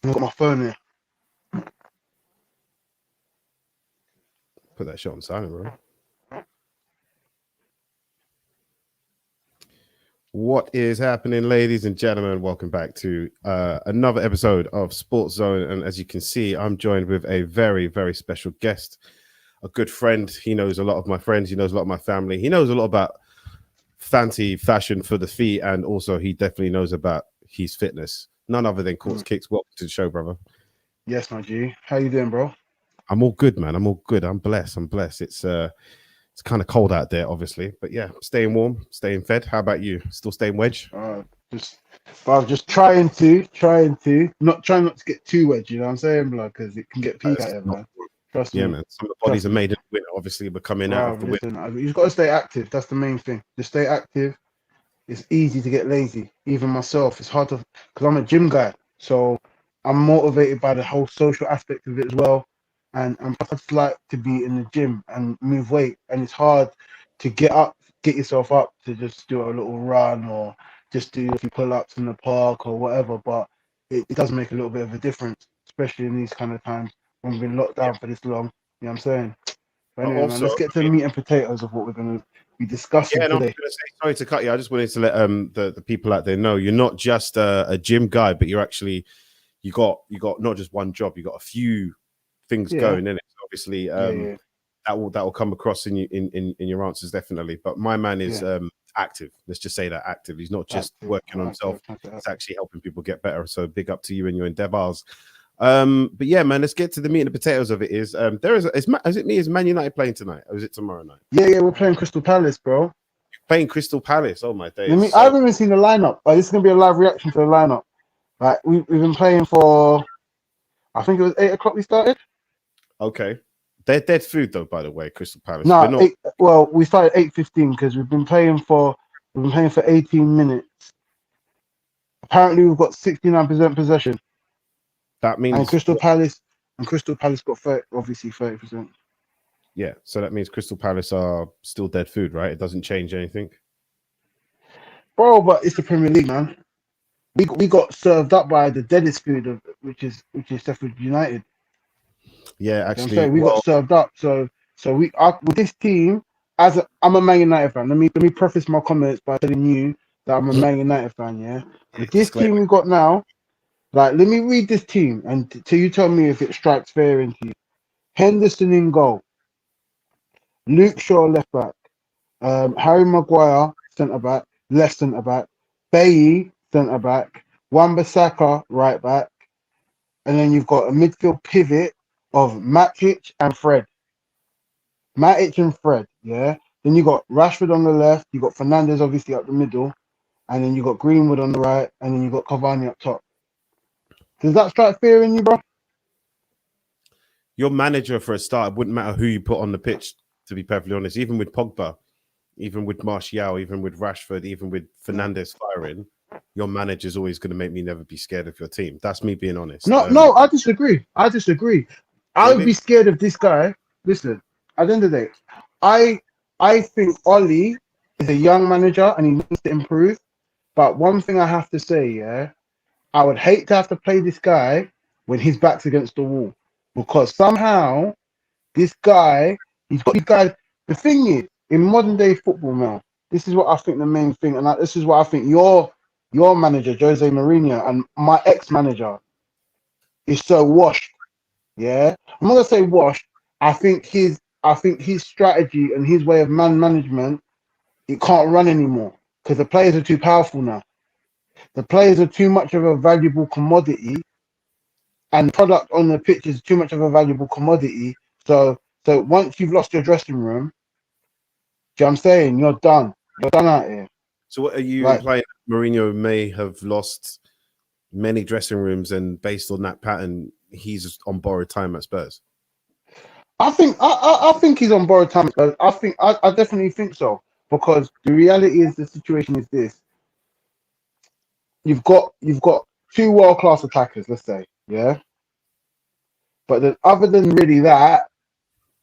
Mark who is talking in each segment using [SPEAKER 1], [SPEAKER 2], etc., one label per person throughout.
[SPEAKER 1] I've got my phone here.
[SPEAKER 2] Put that shit on silent, bro. What is happening, ladies and gentlemen? Welcome back to another episode of SportsZone. And as you can see, I'm joined with a very, very special guest, a good friend. He knows a lot of my friends. He knows a lot of my family. He knows a lot about fancy fashion for the feet. And also, he definitely knows about his fitness. None other than Courtz Kickz. Welcome to the show, brother.
[SPEAKER 1] Yes, my G. How you doing, bro?
[SPEAKER 2] I'm all good, man. I'm all good. I'm blessed. It's kind of cold out there, obviously, but yeah, staying warm, staying fed. How about you? Still staying wedge?
[SPEAKER 1] Just trying not to get too wedge. You know what I'm saying, blood? Because it can get peak out there, man. Trust me.
[SPEAKER 2] Yeah, man. Some of the bodies are made in the winter. Obviously, we're coming out of the winter.
[SPEAKER 1] You've got to stay active. That's the main thing. Just stay active. It's easy to get lazy. Even myself, it's hard to, because I'm a gym guy, so I'm motivated by the whole social aspect of it as well. And I just like to be in the gym and move weight. And it's hard to get yourself up to just do a little run or just do a few pull-ups in the park or whatever. But it does make a little bit of a difference, especially in these kind of times when we've been locked down for this long. You know what I'm saying? But anyway, man, let's get to the meat and potatoes of what we're going to be discussing today.
[SPEAKER 2] I was going to say, sorry to cut you. I just wanted to let the people out there know you're not just a gym guy, but you're actually you got not just one job. You got a few things going in it. So obviously, that will come across in your answers definitely. But my man is active. Let's just say that active. He's not just working on himself. He's actually helping people get better. So big up to you and your endeavors. But yeah, man, let's get to the meat and the potatoes of it. Is Man United playing tonight, or is it tomorrow night?
[SPEAKER 1] Yeah, we're playing Crystal Palace, bro.
[SPEAKER 2] You're playing Crystal Palace. Oh my days!
[SPEAKER 1] I haven't even seen the lineup. But this is gonna be a live reaction to the lineup. Like we've been playing for, I think it was 8 o'clock we started.
[SPEAKER 2] Okay, they're dead food though. By the way, Crystal Palace.
[SPEAKER 1] No, we started 8:15 because we've been playing for 18 minutes. Apparently, we've got 69% possession.
[SPEAKER 2] That means
[SPEAKER 1] and Crystal Palace got 30%.
[SPEAKER 2] Yeah, so that means Crystal Palace are still dead food, right? It doesn't change anything,
[SPEAKER 1] bro. But it's the Premier League, man. We got served up by the deadest food, which is Sheffield United.
[SPEAKER 2] Yeah, actually,
[SPEAKER 1] you know we got served up. So we are with this team. I'm a Man United fan. Let me preface my comments by telling you that I'm a Man United fan. Yeah, with this team we got now. Like, let me read this team and till you tell me if it strikes fear into you. Henderson in goal. Luke Shaw left back. Harry Maguire centre back, left centre back. Bailly centre back. Wan-Bissaka right back. And then you've got a midfield pivot of Matic and Fred. Yeah. Then you got Rashford on the left. You got Fernandes obviously up the middle, and then you got Greenwood on the right, and then you got Cavani up top. Does that strike fear in you, bro?
[SPEAKER 2] Your manager, for a start, it wouldn't matter who you put on the pitch, to be perfectly honest. Even with Pogba, even with Martial, even with Rashford, even with Fernandes firing, your manager's always going to make me never be scared of your team. That's me being honest.
[SPEAKER 1] No, I disagree. I would be scared of this guy. Listen, at the end of the day, I think Oli is a young manager and he needs to improve. But one thing I have to say, I would hate to have to play this guy when his back's against the wall, because somehow this guy, he's got these guys. The thing is, in modern day football now, this is what I think the main thing, and this is what I think your manager, Jose Mourinho, and my ex-manager is so washed. Yeah, I'm not gonna say washed. I think his strategy and his way of management, it can't run anymore because the players are too powerful now. The players are too much of a valuable commodity, and product on the pitch is too much of a valuable commodity. So once you've lost your dressing room, do you know what I'm saying? You're done. You're done out here.
[SPEAKER 2] So what are you implying? Mourinho may have lost many dressing rooms, and based on that pattern, he's on borrowed time at Spurs.
[SPEAKER 1] I think he's on borrowed time at Spurs. I definitely think so, because the reality is the situation is this. You've got 2 world-class attackers, let's say, yeah. But then, other than really that,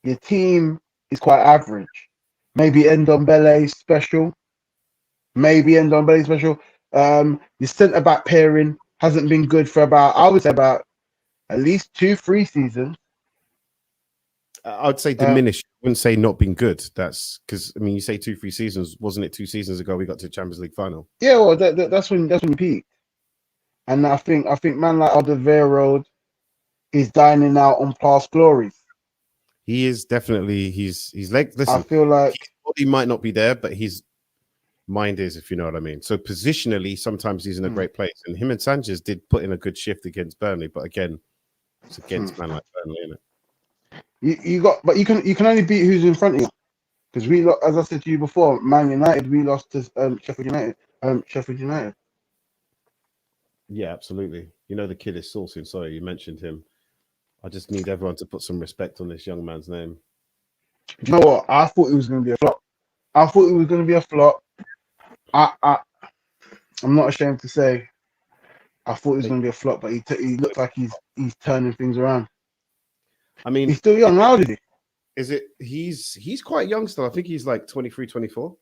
[SPEAKER 1] your team is quite average. Maybe Ndombele special. Your centre-back pairing hasn't been good for about 2 at least 2-3 seasons.
[SPEAKER 2] I would say diminished. I wouldn't say not been good. That's because I mean, you say 2-3 seasons. Wasn't it 2 seasons ago we got to the Champions League final?
[SPEAKER 1] Yeah, well, that's when you peaked. And I think man like Alderweireld is dining out on past glories.
[SPEAKER 2] He is definitely he's like listen.
[SPEAKER 1] I feel like
[SPEAKER 2] his body might not be there, but his mind is, if you know what I mean. So positionally, sometimes he's in a great place. And him and Sanchez did put in a good shift against Burnley, but again, it's against man like Burnley, isn't it?
[SPEAKER 1] But you can only beat who's in front of you. Because as I said to you before, Man United, we lost to Sheffield United. Sheffield United.
[SPEAKER 2] Yeah, absolutely. You know the kid is sourcing. Sorry, you mentioned him. I just need everyone to put some respect on this young man's name.
[SPEAKER 1] Do you know what? I thought it was going to be a flop. I'm not ashamed to say I thought it was going to be a flop, but he looks like he's turning things around.
[SPEAKER 2] I mean,
[SPEAKER 1] he's still young. How old is he?
[SPEAKER 2] Is it? He's quite young still. I think he's like 23, 24.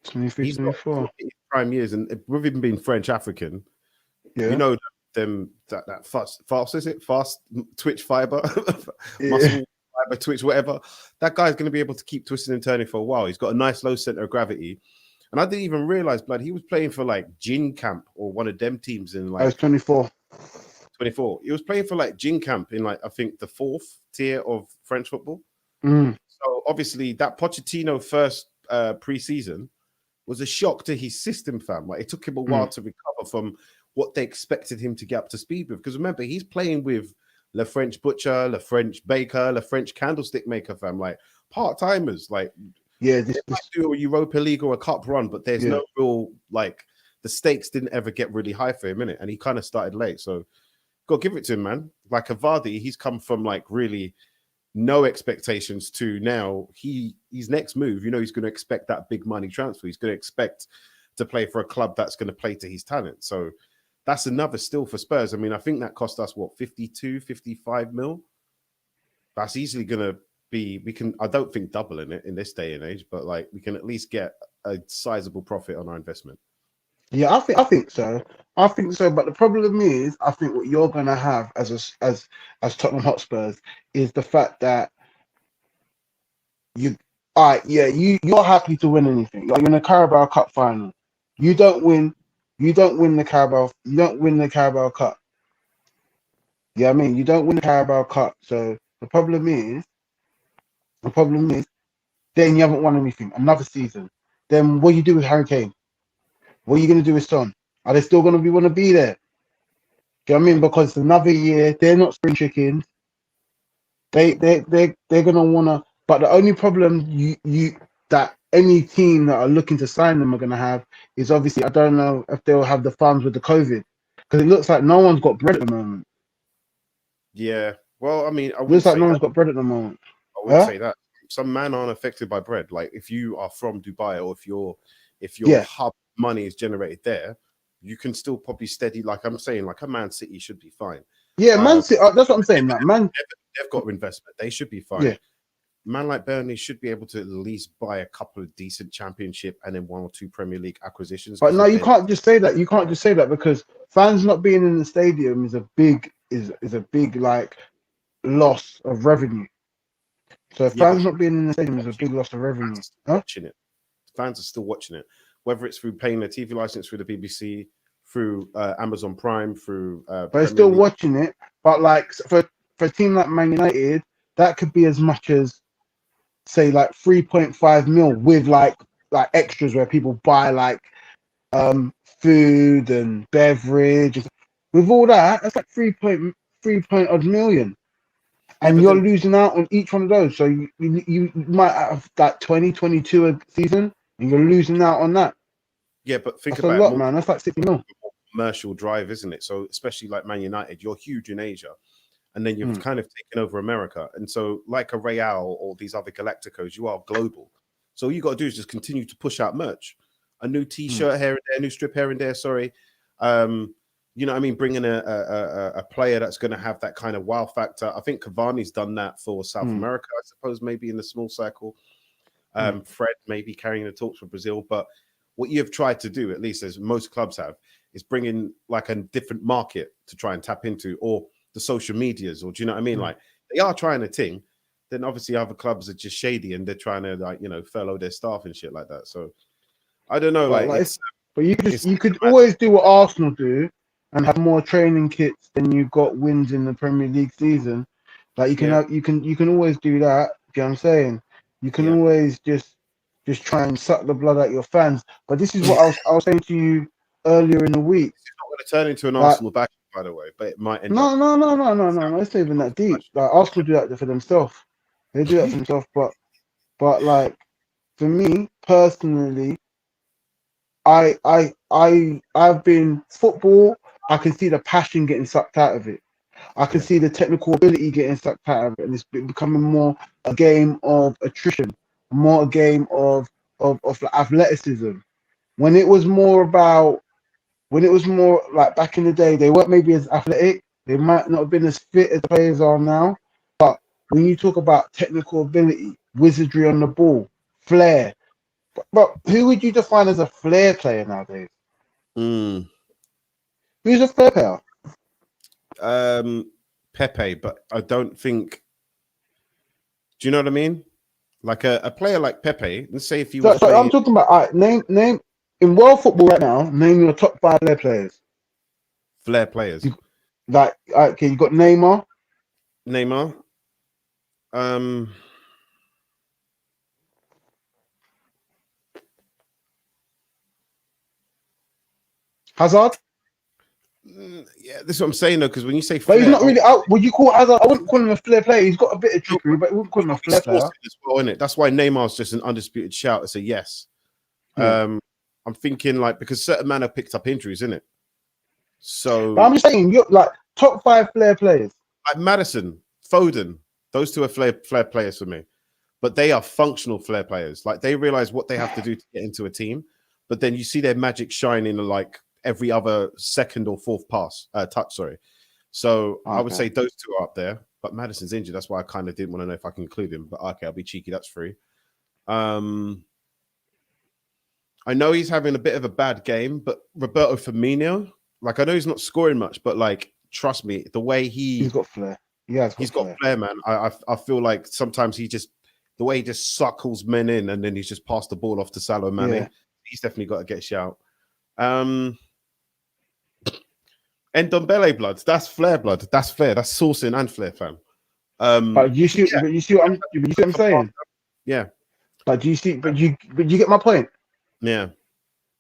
[SPEAKER 1] 23, 24.
[SPEAKER 2] Prime years, and with him being French African, you know them that fast twitch fiber, muscle fiber twitch, whatever. That guy's going to be able to keep twisting and turning for a while. He's got a nice low center of gravity, and I didn't even realize, blood, he was playing for like Jin Camp or one of them teams in like.
[SPEAKER 1] I was 24.
[SPEAKER 2] 24. He was playing for like Jin Camp in like I think the 4th tier of French football. So obviously that Pochettino first pre-season was a shock to his system, fam. Like it took him a while to recover from what they expected him to get up to speed with. Because remember, he's playing with Le French Butcher, Le French Baker, Le French Candlestick Maker, fam. Like part-timers. Like they might do a Europa League or a cup run, but there's no real like the stakes didn't ever get really high for him, innit? And he kind of started late. So got to give it to him, man. Like Vardy, he's come from like really no expectations to now his next move. You know, he's going to expect that big money transfer. He's going to expect to play for a club that's going to play to his talent. So that's another still for Spurs. I mean, I think that cost us what 52, 55 mil. That's easily going to be. I don't think doubling it in this day and age, but like we can at least get a sizable profit on our investment.
[SPEAKER 1] Yeah, I think so. I think so. But the problem is, I think what you're gonna have as Tottenham Hotspurs is the fact that you're happy to win anything. Like you're in a Carabao Cup final. You don't win the Carabao. You don't win the Carabao Cup. Yeah, I mean you don't win the Carabao Cup. So the problem is, then you haven't won anything. Another season. Then what do you do with Harry Kane? What are you going to do with Son? Are they still going to want to be there? Do you know what I mean? Because another year, they're not spring chickens. They're going to want to. But the only problem that any team that are looking to sign them are going to have is obviously I don't know if they'll have the funds with the COVID because it looks like no one's got bread at the moment.
[SPEAKER 2] Yeah, well, I mean,
[SPEAKER 1] it looks like no one's got bread at the moment.
[SPEAKER 2] I wouldn't say that. Some men aren't affected by bread. Like if you are from Dubai or if your hub money is generated there, you can still probably steady. Like I'm saying, like a Man City should be fine.
[SPEAKER 1] Yeah, Man City. That's what I'm saying. Like,
[SPEAKER 2] they've got investment. They should be fine. Yeah. Man like Burnley should be able to at least buy a couple of decent Championship and then 1 or 2 Premier League acquisitions.
[SPEAKER 1] But no, you can't just say that. You can't just say that because fans not being in the stadium is a big like loss of revenue. So fans not being in the stadium is a big loss of revenue.
[SPEAKER 2] Watching it, fans are still watching it. Whether it's through paying their TV license through the BBC, through Amazon Prime, through
[SPEAKER 1] but they're still watching it. But like for a team like Man United, that could be as much as say like 3.5 mil with like extras where people buy like food and beverage. With all that, that's like 3 odd million. And you're losing out on each one of those. So you might have that 2022 a season. And you're losing out on that.
[SPEAKER 2] Yeah, but think
[SPEAKER 1] about
[SPEAKER 2] it.
[SPEAKER 1] That's a lot, man. That's like 60 mil.
[SPEAKER 2] Commercial drive, isn't it? So especially like Man United, you're huge in Asia. And then you've kind of taken over America. And so like a Real or these other Galacticos, you are global. So all you got to do is just continue to push out merch. A new T-shirt here and there, a new strip here and there, sorry. You know what I mean? Bringing a player that's going to have that kind of wow factor. I think Cavani's done that for South America, I suppose, maybe in the small circle. Fred maybe carrying the torch for Brazil. But what you've tried to do, at least as most clubs have, it's bringing like a different market to try and tap into, or the social medias, or do you know what I mean? Like they are trying a thing. Then obviously other clubs are just shady and they're trying to like, you know, furlough their staff and shit like that. So I don't know,
[SPEAKER 1] but you could always do what Arsenal do and have more training kits than you got wins in the Premier League season. Like you can always do that. Do you know what I'm saying? You can always just try and suck the blood out of your fans. But this is what I was saying to you earlier in the week.
[SPEAKER 2] It's not going to turn into an Arsenal back, by the way, but it might end up.
[SPEAKER 1] No. It's not even that deep. Like Arsenal do that for themselves. They do that for themselves. But like for me personally, I've been football. I can see the passion getting sucked out of it. I can see the technical ability getting sucked out of it, and it's becoming more a game of attrition, more a game of athleticism. When it was more like back in the day, they weren't maybe as athletic. They might not have been as fit as the players are now. But when you talk about technical ability, wizardry on the ball, flair, but who would you define as a flair player nowadays? Who's a flair player?
[SPEAKER 2] Pepe, but I don't think. Do you know what I mean? Like a player like Pepe. Let's say if you were.
[SPEAKER 1] So I'm talking about name in world football right now. Name your top 5 flair players.
[SPEAKER 2] Flair players.
[SPEAKER 1] You got Neymar. Hazard.
[SPEAKER 2] Yeah, this is what I'm saying though, because when you say
[SPEAKER 1] flair, but he's not really out. Would you call Hazard? I wouldn't call him a flair player. He's got a bit of trickery, but I wouldn't call him a flair player.
[SPEAKER 2] As well, isn't it? That's why Neymar's just an undisputed shout. It's a yes. I'm thinking like because certain man have picked up injuries, isn't it? So
[SPEAKER 1] but I'm just saying, you're like top 5 flair players.
[SPEAKER 2] Like Maddison, Foden, those two are flair players for me. But they are functional flair players. Like they realize what they have to do to get into a team. But then you see their magic shine in like every other second or fourth touch. So I would say those two are up there. But Maddison's injured. That's why I kind of didn't want to know if I can include him. But okay, I'll be cheeky. That's free. I know he's having a bit of a bad game, but Roberto Firmino, like I know he's not scoring much, but like trust me, the way he's
[SPEAKER 1] got flair. Yeah,
[SPEAKER 2] he's got flair, man. I feel like sometimes the way he just suckles men in, and then he's just passed the ball off to Salah Mane. Yeah. He's definitely got to get a shout. And Ndombele blood, that's flair blood. That's fair. That's sourcing and flair, fam.
[SPEAKER 1] But you see what I'm saying?
[SPEAKER 2] Yeah.
[SPEAKER 1] But you get my point?
[SPEAKER 2] Yeah.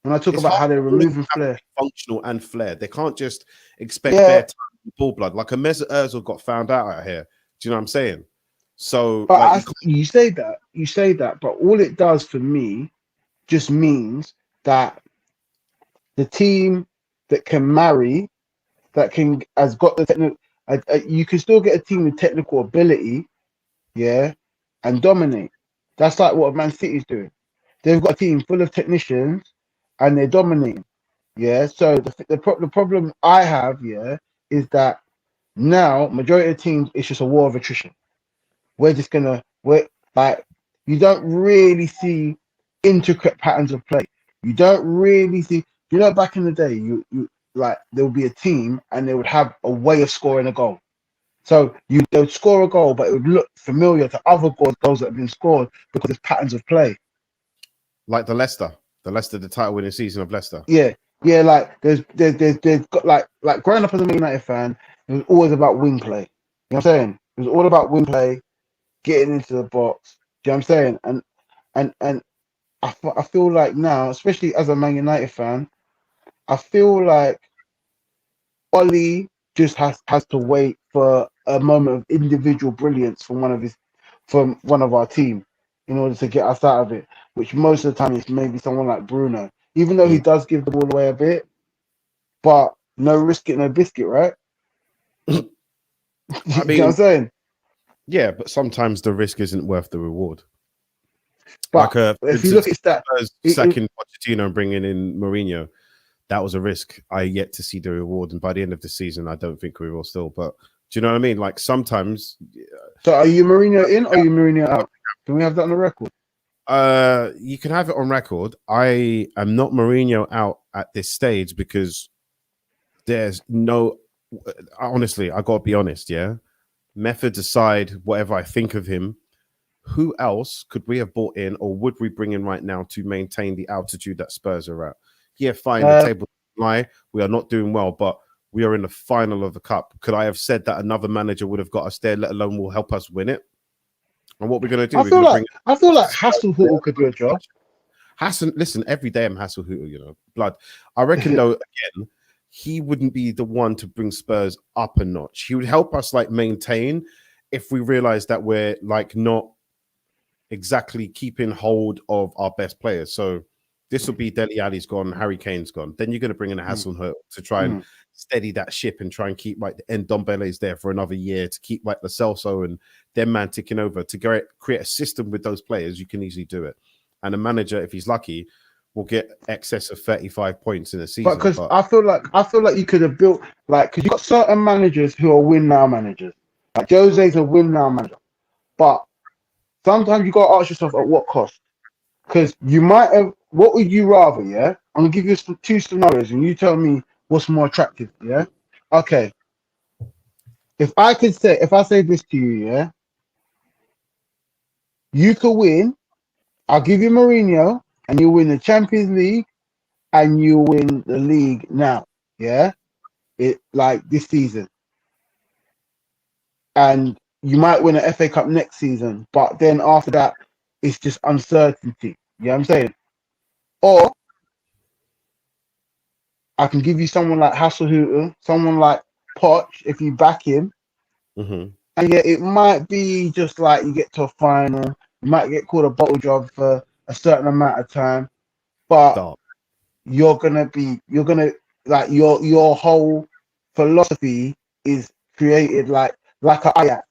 [SPEAKER 1] When I talk about how they're removing flair,
[SPEAKER 2] functional and flair, they can't just expect their ball blood. Like a Mesut Ozil got found out here. Do you know what I'm saying? So,
[SPEAKER 1] but like, you say that, but all it does for me just means that the team that can marry, has got the technical, you can still get a team with technical ability, and dominate. That's like what Man City's doing. They've got a team full of technicians, and they're dominating. So the problem I have, is that now majority of teams it's just a war of attrition. You don't really see intricate patterns of play. You don't really see, back in the day, you like there would be a team and they would have a way of scoring a goal. So they would score a goal, but it would look familiar to other goals that have been scored because there's patterns of play.
[SPEAKER 2] Like the title winning season of Leicester.
[SPEAKER 1] Yeah. Like there's got like growing up as a Man United fan, it was always about wing play. You know what I'm saying? It was all about wing play, getting into the box. Do you know what I'm saying? And I feel like now, especially as a Man United fan, I feel like Oli just has to wait for a moment of individual brilliance from one of our team in order to get us out of it, which most of the time is maybe someone like Bruno, even though he does give the ball away a bit, but no risk it, no biscuit, right?
[SPEAKER 2] I mean,
[SPEAKER 1] you know what I'm saying?
[SPEAKER 2] Yeah, but sometimes the risk isn't worth the reward.
[SPEAKER 1] But if you look at that,
[SPEAKER 2] sacking Pochettino and bringing in Mourinho, that was a risk. I yet to see the reward, and by the end of the season, I don't think we will still. But do you know what I mean? Like sometimes.
[SPEAKER 1] So, are you Mourinho in or are you Mourinho out? Can we have that on the record?
[SPEAKER 2] You can have it on record. I am not Mourinho out at this stage because there's no. Honestly, I gotta be honest. Yeah, methods aside, whatever I think of him, who else could we have brought in, or would we bring in right now to maintain the altitude that Spurs are at? Yeah, fine. The table lie. We are not doing well, but we are in the final of the cup. Could I have said that another manager would have got us there, let alone will help us win it? And what we're going to do?
[SPEAKER 1] I
[SPEAKER 2] We're
[SPEAKER 1] feel
[SPEAKER 2] going to
[SPEAKER 1] like Hasselhoff could do a job.
[SPEAKER 2] Hassan, listen, every day I'm Hasselhoff, you know, blood. I reckon though, again, he wouldn't be the one to bring Spurs up a notch. He would help us like maintain if we realize that we're like not exactly keeping hold of our best players. So this will be Dele Alli's gone, Harry Kane's gone. Then you're going to bring in a Hasselhoff to try and steady that ship and try and keep like the Ndombele's there for another year to keep like the Celso and them man ticking over to create a system with those players. You can easily do it. And a manager, if he's lucky, will get excess of 35 points in a season.
[SPEAKER 1] But because I feel like you could have built like because you got certain managers who are win now managers. Like Jose's a win now manager, but sometimes you got to ask yourself at what cost. Because you might have. What would you rather? Yeah, I'm gonna give you two scenarios, and you tell me what's more attractive. Yeah. Okay. If I say this to you, yeah, you could win. I'll give you Mourinho, and you win the Champions League, and you win the league now. Yeah, it like this season, and you might win an FA Cup next season, but then after that, it's just uncertainty. You know what I'm saying? Or I can give you someone like Hasselhoff, someone like Poch, if you back him. And yeah, it might be just like you get to a final, you might get called a bottle job for a certain amount of time, but you're gonna like your whole philosophy is created like a Ajax,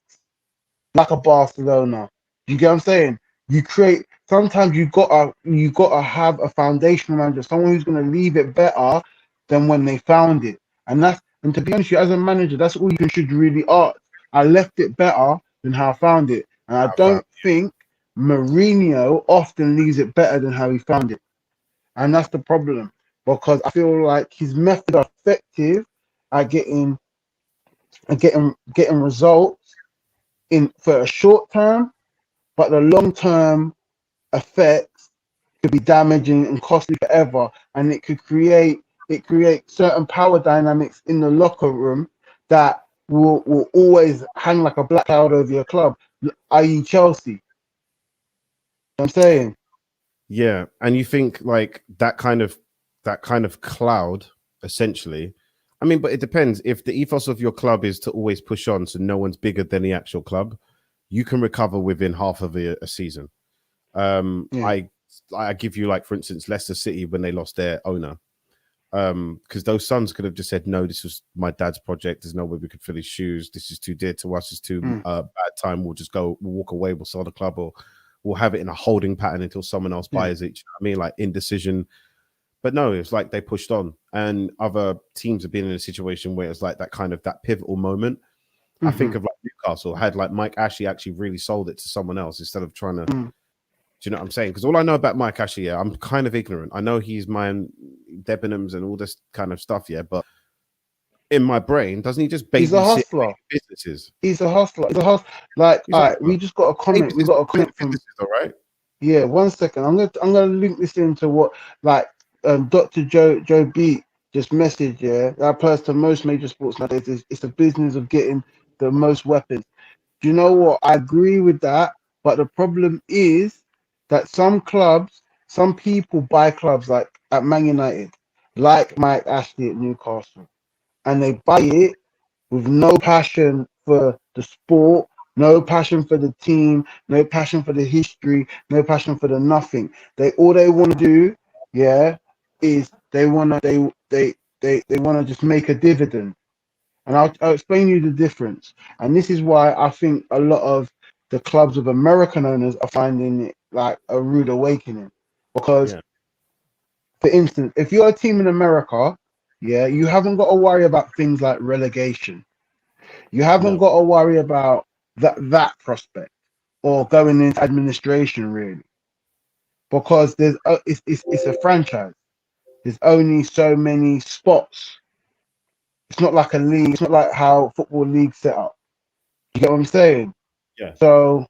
[SPEAKER 1] like a Barcelona. You get what I'm saying? You create. Sometimes you gotta have a foundational manager, someone who's gonna leave it better than when they found it. And to be honest, as a manager, that's all you should really ask. I left it better than how I found it, and I don't think Mourinho often leaves it better than how he found it, and that's the problem because I feel like his methods are effective at getting results in for a short term, but the long term effects could be damaging and costly forever, and it creates certain power dynamics in the locker room that will always hang like a black cloud over your club, i.e. Chelsea. You know what I'm saying?
[SPEAKER 2] Yeah, and you think like that kind of cloud, essentially. I mean, but it depends. If the ethos of your club is to always push on, so no one's bigger than the actual club, you can recover within half of a season. I give you like, for instance, Leicester City when they lost their owner, because those sons could have just said, no, this was my dad's project, there's no way we could fill his shoes, this is too dear to us, it's too bad time, we'll walk away, we'll sell the club, or we'll have it in a holding pattern until someone else buys it. I mean, like indecision. But no, it's like they pushed on, and other teams have been in a situation where it's like that pivotal moment. I think of like Newcastle had like Mike Ashley actually really sold it to someone else instead of trying to. Do you know what I'm saying? Because all I know about Mike Ashley, I'm kind of ignorant. I know he's my Debenhams and all this kind of stuff, but in my brain, doesn't he just babysit
[SPEAKER 1] He's a hustler.
[SPEAKER 2] Businesses?
[SPEAKER 1] He's a hustler. Like, all right, we just got a comment. We got a comment from.
[SPEAKER 2] All right.
[SPEAKER 1] Yeah, 1 second. I'm gonna link this into what like Dr. Joe Beat just messaged. Yeah, that applies to most major sports nowadays. It's the business of getting the most weapons. Do you know what? I agree with that, but the problem is that some people buy clubs like at Man United, like Mike Ashley at Newcastle, and they buy it with no passion for the sport, no passion for the team, no passion for the history, no passion for the nothing. All they want to do, is they want to just make a dividend. And I'll explain you the difference. And this is why I think a lot of the clubs of American owners are finding it like a rude awakening. Because, for instance, if you're a team in America, you haven't got to worry about things like relegation. You haven't got to worry about that prospect or going into administration, really. Because it's a franchise. There's only so many spots It's not like a league. It's not like how football league set up. You get what I'm saying?
[SPEAKER 2] Yeah.
[SPEAKER 1] So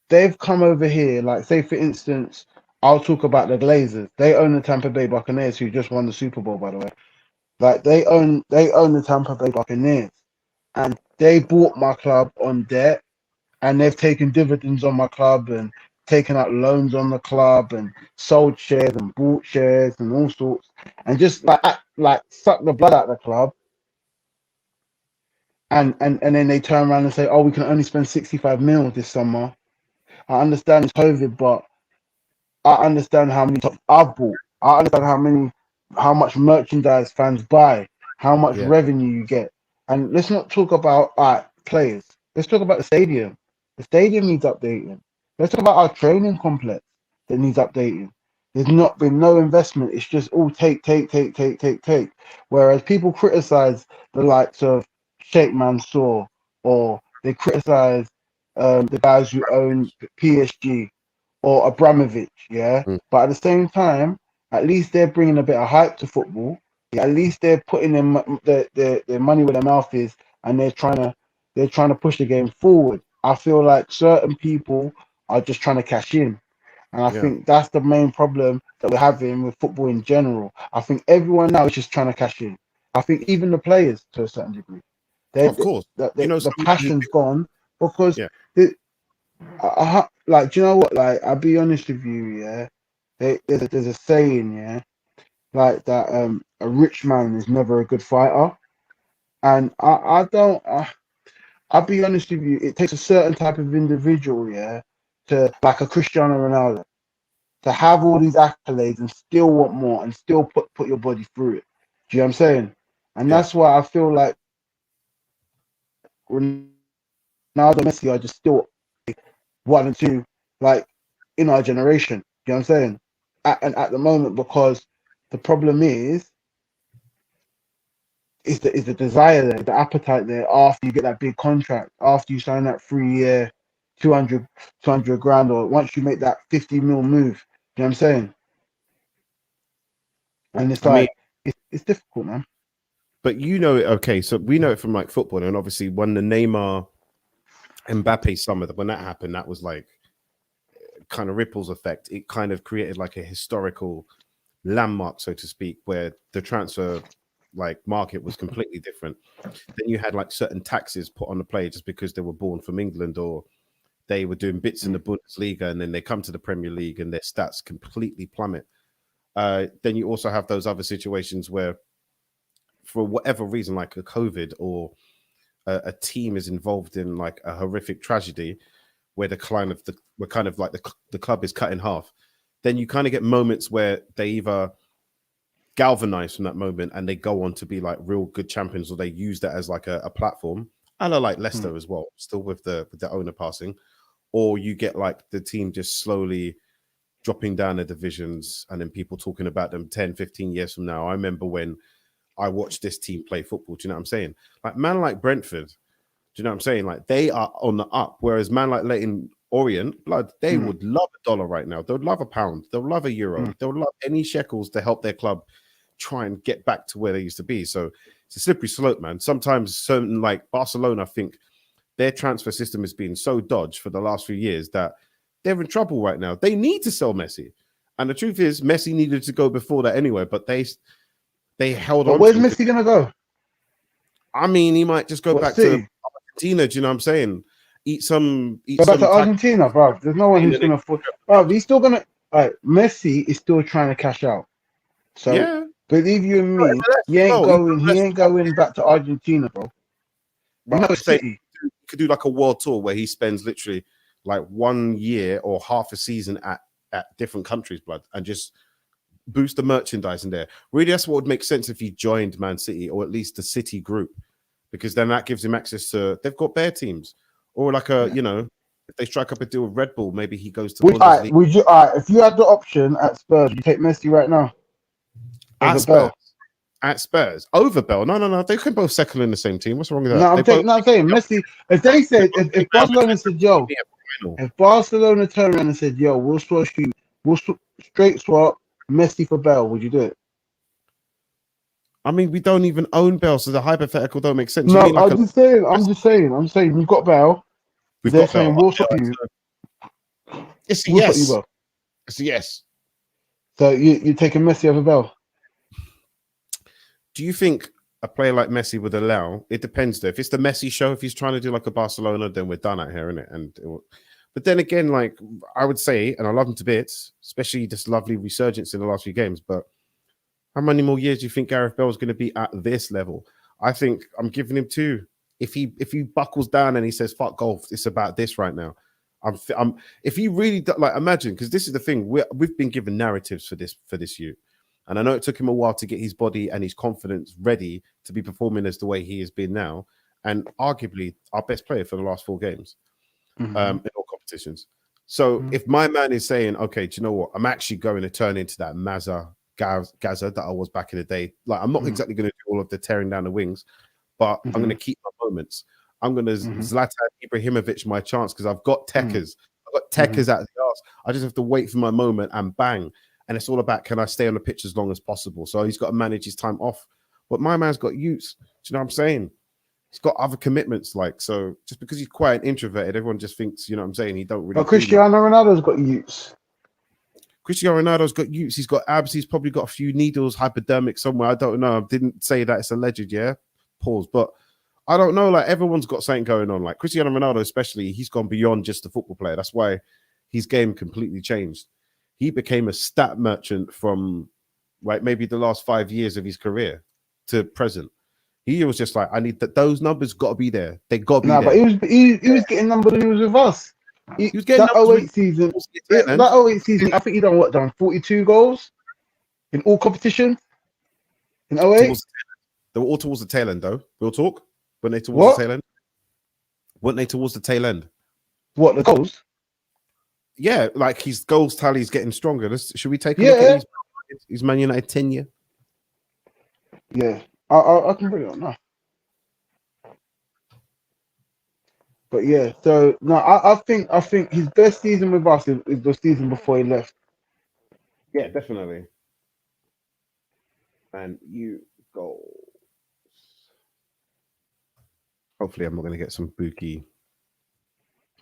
[SPEAKER 1] they've come over here. Like, say for instance, I'll talk about the Glazers. They own the Tampa Bay Buccaneers, who just won the Super Bowl, by the way. Like, they own the Tampa Bay Buccaneers, and they bought my club on debt, and they've taken dividends on my club and taken out loans on the club and sold shares and bought shares and all sorts, and just like suck the blood out of the club. And then they turn around and say, oh, we can only spend 65 mil this summer. I understand it's COVID, but I understand how many tops I've bought. I understand how much merchandise fans buy, how much
[SPEAKER 2] Yeah.
[SPEAKER 1] revenue you get. And let's not talk about players. Let's talk about the stadium. The stadium needs updating. Let's talk about our training complex that needs updating. There's not been no investment. It's just all take. Whereas people criticize the likes of Sheikh Mansour, or they criticize the guys who own PSG or Abramovich, yeah.
[SPEAKER 2] Mm.
[SPEAKER 1] But at the same time, at least they're bringing a bit of hype to football. Yeah, at least they're putting their money where their mouth is, and they're trying to push the game forward. I feel like certain people are just trying to cash in, and I
[SPEAKER 2] Yeah.
[SPEAKER 1] think that's the main problem that we're having with football in general. I think everyone now is just trying to cash in. I think even the players, to a certain degree,
[SPEAKER 2] Of course.
[SPEAKER 1] the passion's gone because
[SPEAKER 2] Yeah.
[SPEAKER 1] like, do you know what? Like, I'll be honest with you, yeah. There's a saying, yeah, like that. A rich man is never a good fighter, and I'll be honest with you. It takes a certain type of individual, yeah, to like a Cristiano Ronaldo, to have all these accolades and still want more and still put your body through it. Do you know what I'm saying? And
[SPEAKER 2] Yeah.
[SPEAKER 1] that's why I feel like Ronaldo and Messi are just still one and two, like, in our generation. You know what I'm saying? At the moment, because the problem is the desire there, the appetite there after you get that big contract, after you sign that 3 year, 200 grand, or once you make that 50 mil move. You know what I'm saying? And it's
[SPEAKER 2] I mean,
[SPEAKER 1] like, it's difficult, man.
[SPEAKER 2] but you know it. Okay, so we know it from like football, and obviously when the Neymar Mbappe summer, when that happened, that was like kind of ripples effect. It kind of created like a historical landmark, so to speak, where the transfer like market was completely different. Then you had like certain taxes put on the player just because they were born from England, or they were doing bits in the Bundesliga, and then they come to the Premier League and their stats completely plummet. Then you also have those other situations where, for whatever reason, like a COVID, or a team is involved in like a horrific tragedy where the club is cut in half. Then you kind of get moments where they either galvanize from that moment and they go on to be like real good champions, or they use that as like a platform. And I like Leicester as well, still with the owner passing. Or you get like the team just slowly dropping down the divisions, and then people talking about them 10, 15 years from now. I remember when I watched this team play football. Do you know what I'm saying? Like, man like Brentford, do you know what I'm saying? Like, they are on the up, whereas man like Leighton Orient, blood, they would love a dollar right now. They would love a pound. They'll love a euro. They'll love any shekels to help their club try and get back to where they used to be. So it's a slippery slope, man. Sometimes certain, like Barcelona, I think their transfer system has been so dodged for the last few years that they're in trouble right now. They need to sell Messi. And the truth is, Messi needed to go before that anyway, but they held on.
[SPEAKER 1] But where's Messi gonna go?
[SPEAKER 2] I mean, he might just go back
[SPEAKER 1] City?
[SPEAKER 2] to Argentina. Do you know what I'm saying?
[SPEAKER 1] Go back to Argentina, bro. There's no one who's gonna afford. Bro, he's still gonna. Messi is still trying to cash out. So
[SPEAKER 2] yeah,
[SPEAKER 1] believe you and me, he ain't going back to Argentina, bro.
[SPEAKER 2] But I'm saying he could do like a world tour where he spends literally like 1 year or half a season at different countries, blood, and just boost the merchandise in there. Really, that's what would make sense if he joined Man City, or at least the City group, because then that gives him access to. They've got their teams, or like if they strike up a deal with Red Bull, maybe he goes to Bundesliga.
[SPEAKER 1] Would you? If you had the option at Spurs, would you take Messi right now over Bell?
[SPEAKER 2] At Spurs over Bell? No. They can both settle in the same team. What's wrong with that?
[SPEAKER 1] No, I'm saying Messi. If they said, if Barcelona said, "Yo," if Barcelona turned around and said, "Yo, we'll straight swap Messi for Bell," would you do it?
[SPEAKER 2] I mean, we don't even own Bell, so the hypothetical don't make sense.
[SPEAKER 1] No,
[SPEAKER 2] You mean like
[SPEAKER 1] I'm just saying, you've got Bell.
[SPEAKER 2] we've
[SPEAKER 1] They're
[SPEAKER 2] got Bell?
[SPEAKER 1] saying we'll stop you.
[SPEAKER 2] It's a
[SPEAKER 1] We'll stop you,
[SPEAKER 2] yes.
[SPEAKER 1] Bell.
[SPEAKER 2] It's a yes.
[SPEAKER 1] So you're taking Messi over Bell?
[SPEAKER 2] Do you think a player like Messi would allow? It depends though. If it's the Messi show, if he's trying to do like a Barcelona, then we're done out here, innit? But then again, like I would say, and I love him to bits, especially this lovely resurgence in the last few games. But how many more years do you think Gareth Bale is going to be at this level? I think I'm giving him 2. If he buckles down and he says fuck golf, it's about this right now. If he really like imagine, because this is the thing, we've been given narratives for this youth. And I know it took him a while to get his body and his confidence ready to be performing as the way he has been now. And arguably our best player for the last 4 games in all competitions. So if my man is saying, okay, do you know what? I'm actually going to turn into that Gaza that I was back in the day. Like, I'm not exactly going to do all of the tearing down the wings, but I'm going to keep my moments. I'm going to Zlatan Ibrahimovic my chance because I've got techers. I've got techers out of the arse. I just have to wait for my moment and bang. And it's all about, can I stay on the pitch as long as possible? So he's got to manage his time off. But my man's got youths. Do you know what I'm saying? He's got other commitments. Like, so just because he's quite introverted, everyone just thinks, you know what I'm saying? He don't really.
[SPEAKER 1] But Cristiano Ronaldo's got youths.
[SPEAKER 2] Cristiano Ronaldo's got youths. He's got abs. He's probably got a few needles, hypodermic somewhere. I don't know. I didn't say that it's alleged, yeah? Pause. But I don't know. Like, everyone's got something going on. Like, Cristiano Ronaldo especially, he's gone beyond just a football player. That's why his game completely changed. He became a stat merchant from like maybe the last 5 years of his career to present. He was just like, I need that. Those numbers got to be there. They got to be there.
[SPEAKER 1] But he was getting numbers when he was with us.
[SPEAKER 2] He was getting
[SPEAKER 1] that 08 season. That 08 season, I think he done 42 goals in all competitions in 08.
[SPEAKER 2] They were all towards the tail end, though. We'll talk. Weren't they towards the tail end? Weren't they towards the tail end?
[SPEAKER 1] What, the goals?
[SPEAKER 2] Yeah, like his goals tally is getting stronger. Should we take a look at his Man United tenure?
[SPEAKER 1] Yeah, I can bring it up now. But yeah, so no, I think his best season with us is the season before he left.
[SPEAKER 2] Yeah, definitely. And you go. Hopefully, I'm not going to get some bookie.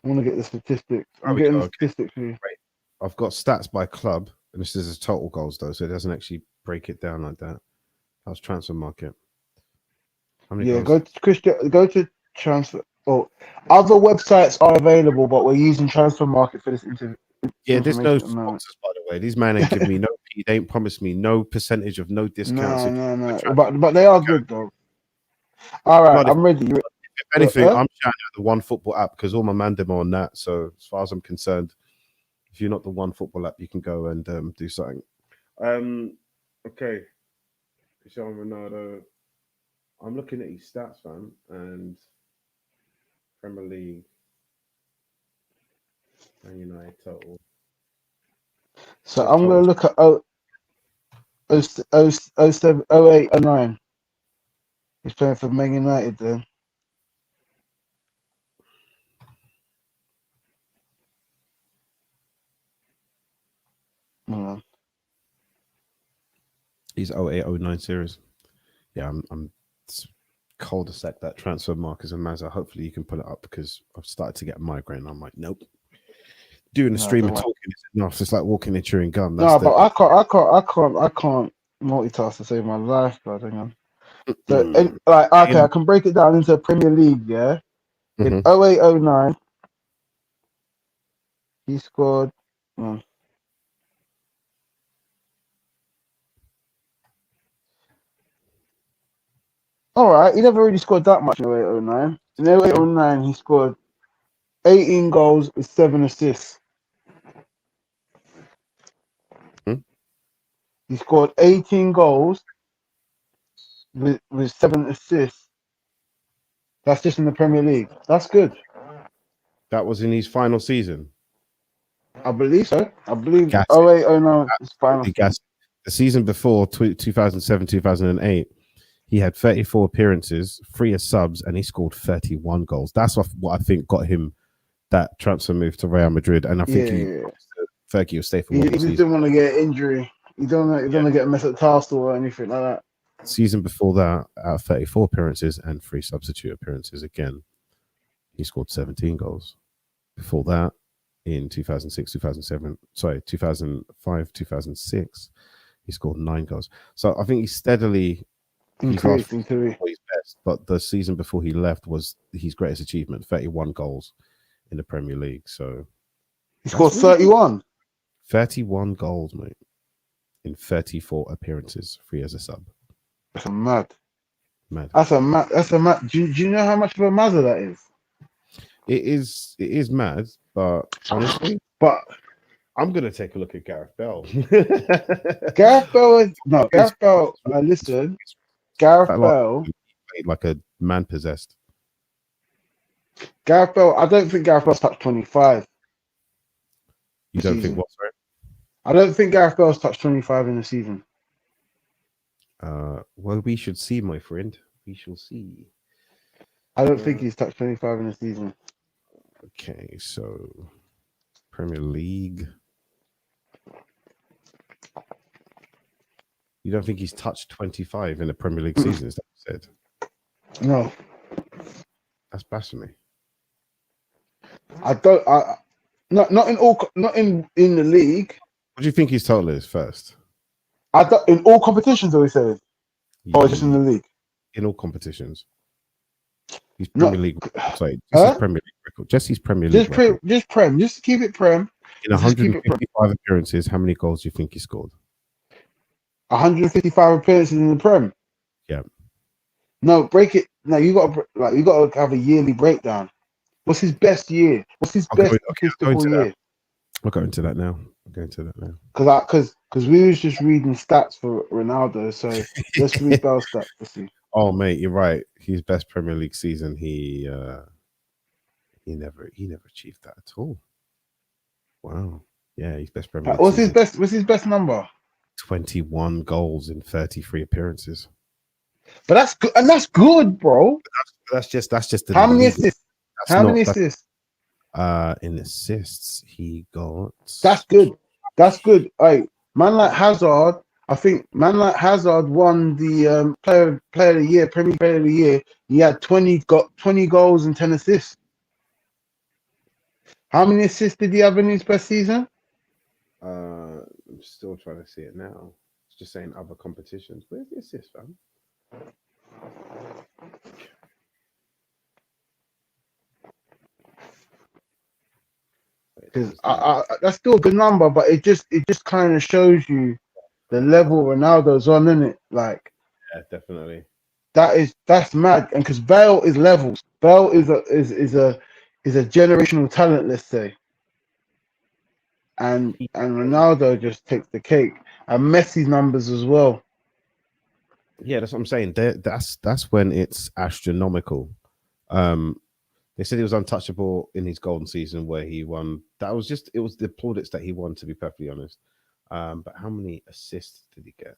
[SPEAKER 1] I want to get the statistics. I'm getting the statistics for you.
[SPEAKER 2] Right. I've got stats by club, and this is total goals though, so it doesn't actually break it down like that. That's transfer market. How many goals?
[SPEAKER 1] Go to transfer. Oh, other websites are available, but we're using transfer market for this interview.
[SPEAKER 2] Yeah, there's no sponsors, by the way. These man ain't giving me no. They ain't promised me no percentage of no discounts.
[SPEAKER 1] No. But they are good though. All right, I'm ready.
[SPEAKER 2] If anything, I'm shouting at the One Football app because all my mandem are on that. So as far as I'm concerned, if you're not the One Football app, you can go and do something. Okay. Cristiano Ronaldo. I'm looking at his stats, fam, and Premier League, Man United total.
[SPEAKER 1] So I'm going to look at 07, 08, 09. He's playing for Man United then.
[SPEAKER 2] He's 08-09 series. Yeah, I'm cul-de-sac that transfer markers and Mazza. Hopefully you can pull it up because I've started to get a migraine. I'm like, nope. Doing the stream and talking is enough. It's like walking and chewing gum.
[SPEAKER 1] But I can't multitask to save my life, bro. Hang on. So, I can break it down into Premier League, yeah? In 08-09, he scored. All right, he never really scored that much in 08-09. In 08-09, he scored 18 goals with 7 assists. He scored 18 goals with 7 assists. That's just in the Premier League. That's good.
[SPEAKER 2] That was in his final season.
[SPEAKER 1] I believe so. I believe 08-09 is final.
[SPEAKER 2] The season before 2007-2008. He had 34 appearances, 3 as subs, and he scored 31 goals. That's what I think got him that transfer move to Real Madrid. And I think Fergie will stay for one
[SPEAKER 1] season. He didn't want to get injury. He don't want to get a metatarsal or anything like that.
[SPEAKER 2] Season before that, 34 appearances and 3 substitute appearances. Again, he scored 17 goals. Before that, in 2005, 2006, he scored 9 goals. So I think he's steadily
[SPEAKER 1] increased into
[SPEAKER 2] his best. But the season before he left was his greatest achievement: 31 goals in the Premier League. So
[SPEAKER 1] he scored 31.
[SPEAKER 2] 31 goals, mate, in 34 appearances, 3 as a sub.
[SPEAKER 1] That's a mad.
[SPEAKER 2] That's
[SPEAKER 1] a mad. Do you know how much of a mazza that is?
[SPEAKER 2] It is mad, but honestly, I'm gonna take a look at Gareth Bell.
[SPEAKER 1] Gareth Bell. Listen, Gareth Bell
[SPEAKER 2] played like a man possessed.
[SPEAKER 1] Gareth Bell. I don't think Gareth Bell's touched 25.
[SPEAKER 2] You don't think what? Sorry?
[SPEAKER 1] I don't think Gareth Bell's touched 25 in the season.
[SPEAKER 2] Well, we should see, my friend. We shall see.
[SPEAKER 1] I don't think he's touched 25 in the season.
[SPEAKER 2] Okay, so Premier League. You don't think he's touched 25 in the Premier League season? Is that what you said?
[SPEAKER 1] No.
[SPEAKER 2] That's blasphemy.
[SPEAKER 1] I don't. Not in the league.
[SPEAKER 2] What do you think his total is first?
[SPEAKER 1] In all competitions, are we saying? Or just in the league?
[SPEAKER 2] In all competitions. His Premier League. Sorry, his Premier League record. Just his Premier League.
[SPEAKER 1] Just Prem. Just keep it Prem.
[SPEAKER 2] In 155 appearances, how many goals do you think he scored?
[SPEAKER 1] 155 appearances in the Prem.
[SPEAKER 2] Yeah.
[SPEAKER 1] No, break it. No, you got to have a yearly breakdown. What's his best year? What's his best statistical year?
[SPEAKER 2] We'll go into that now.
[SPEAKER 1] Because we was just reading stats for Ronaldo, so let's read Bell's stats to see.
[SPEAKER 2] Oh mate, you're right. His best Premier League season, he never achieved that at all. Wow. Yeah, his best Premier League.
[SPEAKER 1] What's his best number?
[SPEAKER 2] 21 goals in 33 appearances.
[SPEAKER 1] But that's good, and that's good, bro.
[SPEAKER 2] That's just the
[SPEAKER 1] how many assists?
[SPEAKER 2] In assists, he got.
[SPEAKER 1] That's good. That's good. Hey, man like Hazard. I think man like Hazard won the player of the year, Premier Player of the Year. He had 20 goals and 10 assists. How many assists did he have in his best season?
[SPEAKER 2] I'm still trying to see it now. It's just saying other competitions. Where's the assist, fam?
[SPEAKER 1] Because that's still a good number, but it just kind of shows you the level Ronaldo's on, isn't it? Like,
[SPEAKER 2] yeah, definitely.
[SPEAKER 1] That's mad, and because Bale is levels. Bale is a generational talent, let's say. And Ronaldo just takes the cake, and Messi's numbers as well.
[SPEAKER 2] Yeah, that's what I'm saying. That's when it's astronomical. They said he was untouchable in his golden season where he won. It was the plaudits that he won, to be perfectly honest. But how many assists did he get?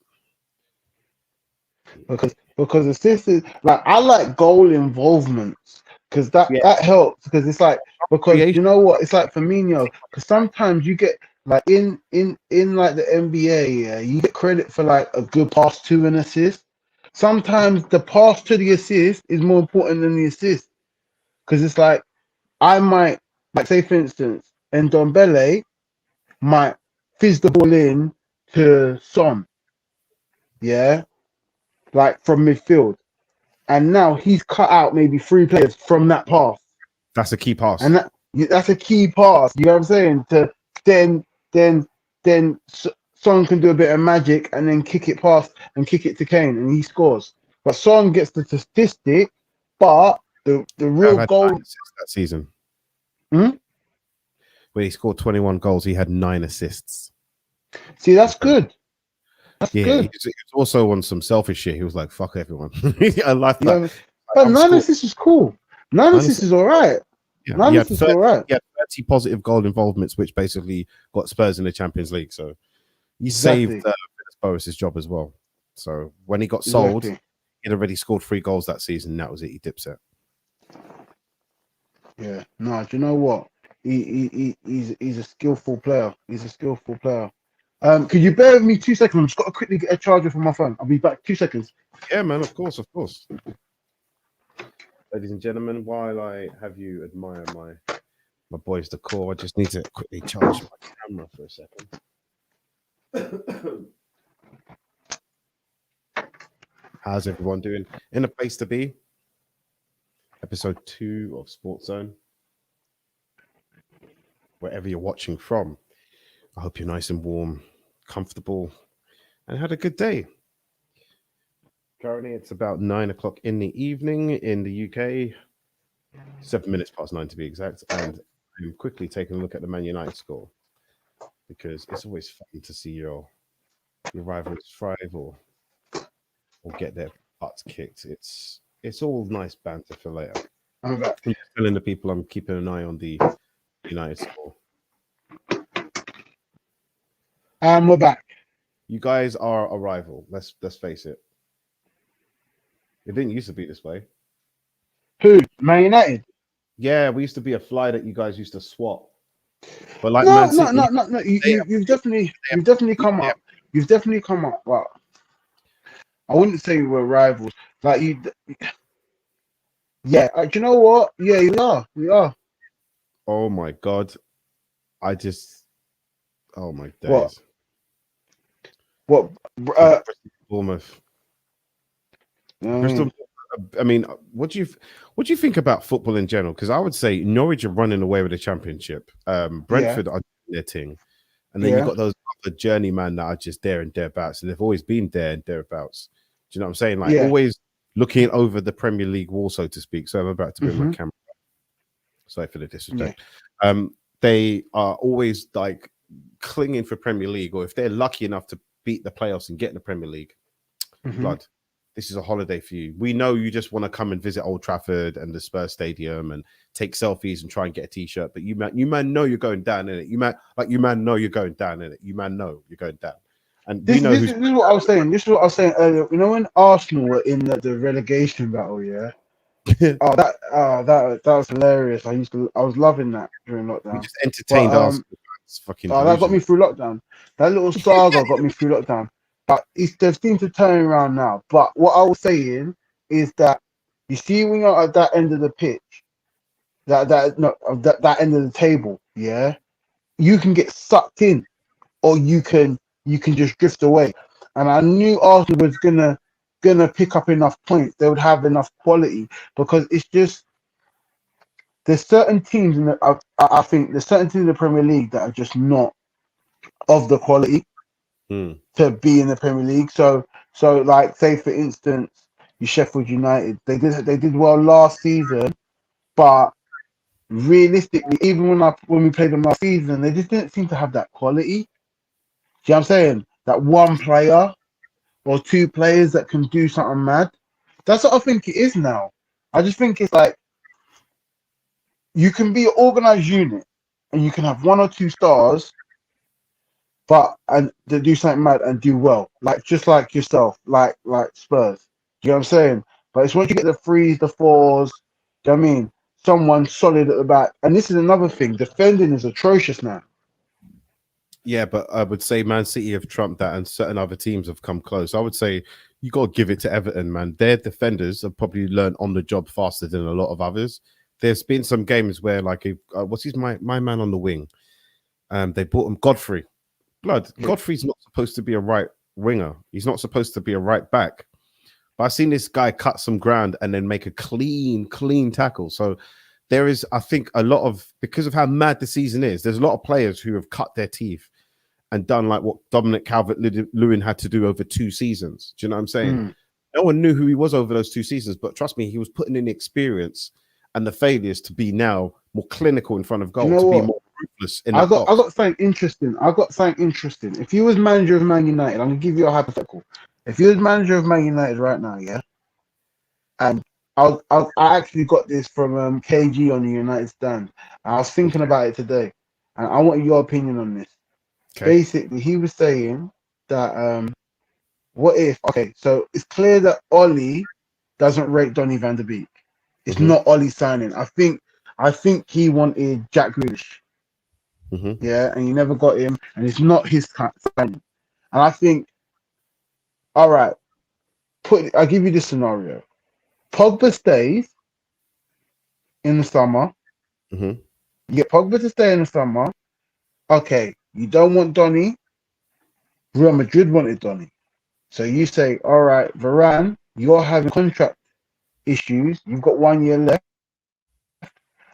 [SPEAKER 1] Because assists is like, I like goal involvements because that helps, because it's like, because you know what, it's like Firmino, because sometimes you get like in like the NBA, you get credit for like a good pass to an assist. Sometimes the pass to the assist is more important than the assist, because it's like I might, like, say for instance, Ndombele might fizz the ball in to Son, like from midfield, and now he's cut out maybe 3 players from that pass.
[SPEAKER 2] That's a key pass,
[SPEAKER 1] and that's a key pass. You know what I'm saying? To then Son can do a bit of magic and then kick it past and kick it to Kane, and he scores. But Son gets the statistic, but the real goal
[SPEAKER 2] that season,
[SPEAKER 1] where
[SPEAKER 2] he scored 21 goals, he had 9 assists.
[SPEAKER 1] See, that's good. That's good.
[SPEAKER 2] He also on some selfish shit. He was like, "Fuck everyone." I like that.
[SPEAKER 1] Yeah, but 9 assists is cool. 9 assists is all right.
[SPEAKER 2] Yeah,
[SPEAKER 1] 9 assists is all right.
[SPEAKER 2] He had 30 positive goal involvements, which basically got Spurs in the Champions League. So he saved Boris's job as well. So when he got sold, he'd already scored 3 goals that season. That was it. He dips it.
[SPEAKER 1] Yeah. No, do you know what? He's a skillful player. He's a skillful player. Could you bear with me 2 seconds? I'm just got to quickly get a charger from my phone. I'll be back 2 seconds.
[SPEAKER 2] Yeah, man. Of course, of course. Ladies and gentlemen, while I have you admire my boys decor, I just need to quickly charge my camera for a second. How's everyone doing? In a place to be. Episode 2 of SportsZone. Wherever you're watching from, I hope you're nice and warm, comfortable, and had a good day. Currently, it's about 9 o'clock in the evening in the UK, 7 minutes past 9 to be exact, and I'm quickly taking a look at the Man United score because it's always fun to see your rivals thrive or get their butts kicked. It's all nice banter for later.
[SPEAKER 1] I'm back.
[SPEAKER 2] I'm just telling the people I'm keeping an eye on the United score.
[SPEAKER 1] We're back.
[SPEAKER 2] You guys are a rival. Let's face it. It didn't used to be this way.
[SPEAKER 1] Who? Man United?
[SPEAKER 2] Yeah, we used to be a fly that you guys used to swap. But like
[SPEAKER 1] No.
[SPEAKER 2] Man City,
[SPEAKER 1] You've definitely come up. You've definitely come up, but I wouldn't say we're rivals. Like you. Yeah. Do you know what? Yeah, we are.
[SPEAKER 2] oh my god, oh my days.
[SPEAKER 1] What?
[SPEAKER 2] Bournemouth.
[SPEAKER 1] Bristol.
[SPEAKER 2] I mean, what do you think about football in general? Because I would say Norwich are running away with the championship. Brentford are doing their thing, and then you've got those other journeymen that are just there and thereabouts, and they've always been there and thereabouts. Do you know what I'm saying? Like always looking over the Premier League wall, so to speak. So I'm about to bring my camera up. Sorry for the disrespect. They are always like clinging for Premier League, or if they're lucky enough to beat the playoffs and get in the Premier League, blood. This is a holiday for you. We know you just want to come and visit Old Trafford and the Spurs Stadium and take selfies and try and get a T-shirt. But you man know you're going down in it. You man know you're going down in it. You man know you're going down. And
[SPEAKER 1] this is what I was saying. This is what I was saying earlier. You know when Arsenal were in the relegation battle, yeah. that was hilarious. I was loving that during lockdown.
[SPEAKER 2] We just entertained Arsenal. It's fucking.
[SPEAKER 1] That got me through lockdown. That little saga got me through lockdown. But they seem to turn around now. But what I was saying is that you see when you're at that end of the pitch, that end of the table, yeah, you can get sucked in, or you can just drift away. And I knew Arsenal was gonna pick up enough points. They would have enough quality because it's just there's certain teams I think there's certain teams in the Premier League that are just not of the quality to be in the Premier League. So like say for instance, you Sheffield United, they did well last season, but realistically, even when we played them last season, they just didn't seem to have that quality. See what I'm saying? That one player or two players that can do something mad. That's what I think it is now. I just think it's like you can be an organized unit and you can have one or two stars, and they do something mad and do well, like just like yourself, like Spurs. Do you know what I'm saying? But it's once you get the threes, the fours, do you know what I mean? Someone solid at the back. And this is another thing. Defending is atrocious now.
[SPEAKER 2] Yeah, but I would say Man City have trumped that and certain other teams have come close. I would say you got to give it to Everton, man. Their defenders have probably learned on the job faster than a lot of others. There's been some games where, like, my man on the wing? They bought him Godfrey. Godfrey's not supposed to be a right winger. He's not supposed to be a right back. But I've seen this guy cut some ground and then make a clean tackle. So there is, I think, a lot of, because of how mad the season is, there's a lot of players who have cut their teeth and done like what Dominic Calvert-Lewin had to do over 2 seasons. Do you know what I'm saying? No one knew who he was over those 2 seasons, but trust me, he was putting in the experience and the failures to be now more clinical in front of goal, be more ruthless. I
[SPEAKER 1] got something interesting. If you was manager of Man United, I'm gonna give you a hypothetical. If you was manager of Man United right now, yeah, and I actually got this from KG on the United stand. I was thinking about it today, and I want your opinion on this. Okay. Basically, he was saying that what if? Okay, so it's clear that Ollie doesn't rate Donny van der Beek. It's not Ollie signing. I think he wanted Jack Grealish. Yeah, and you never got him, and it's not his time. And I think, all right, I'll give you this scenario. Pogba stays in the summer.
[SPEAKER 2] Mm-hmm.
[SPEAKER 1] You get Pogba to stay in the summer. Okay, you don't want Donny. Real Madrid wanted Donny. So you say, all right, Varane, you're having contract issues. You've got 1 year left.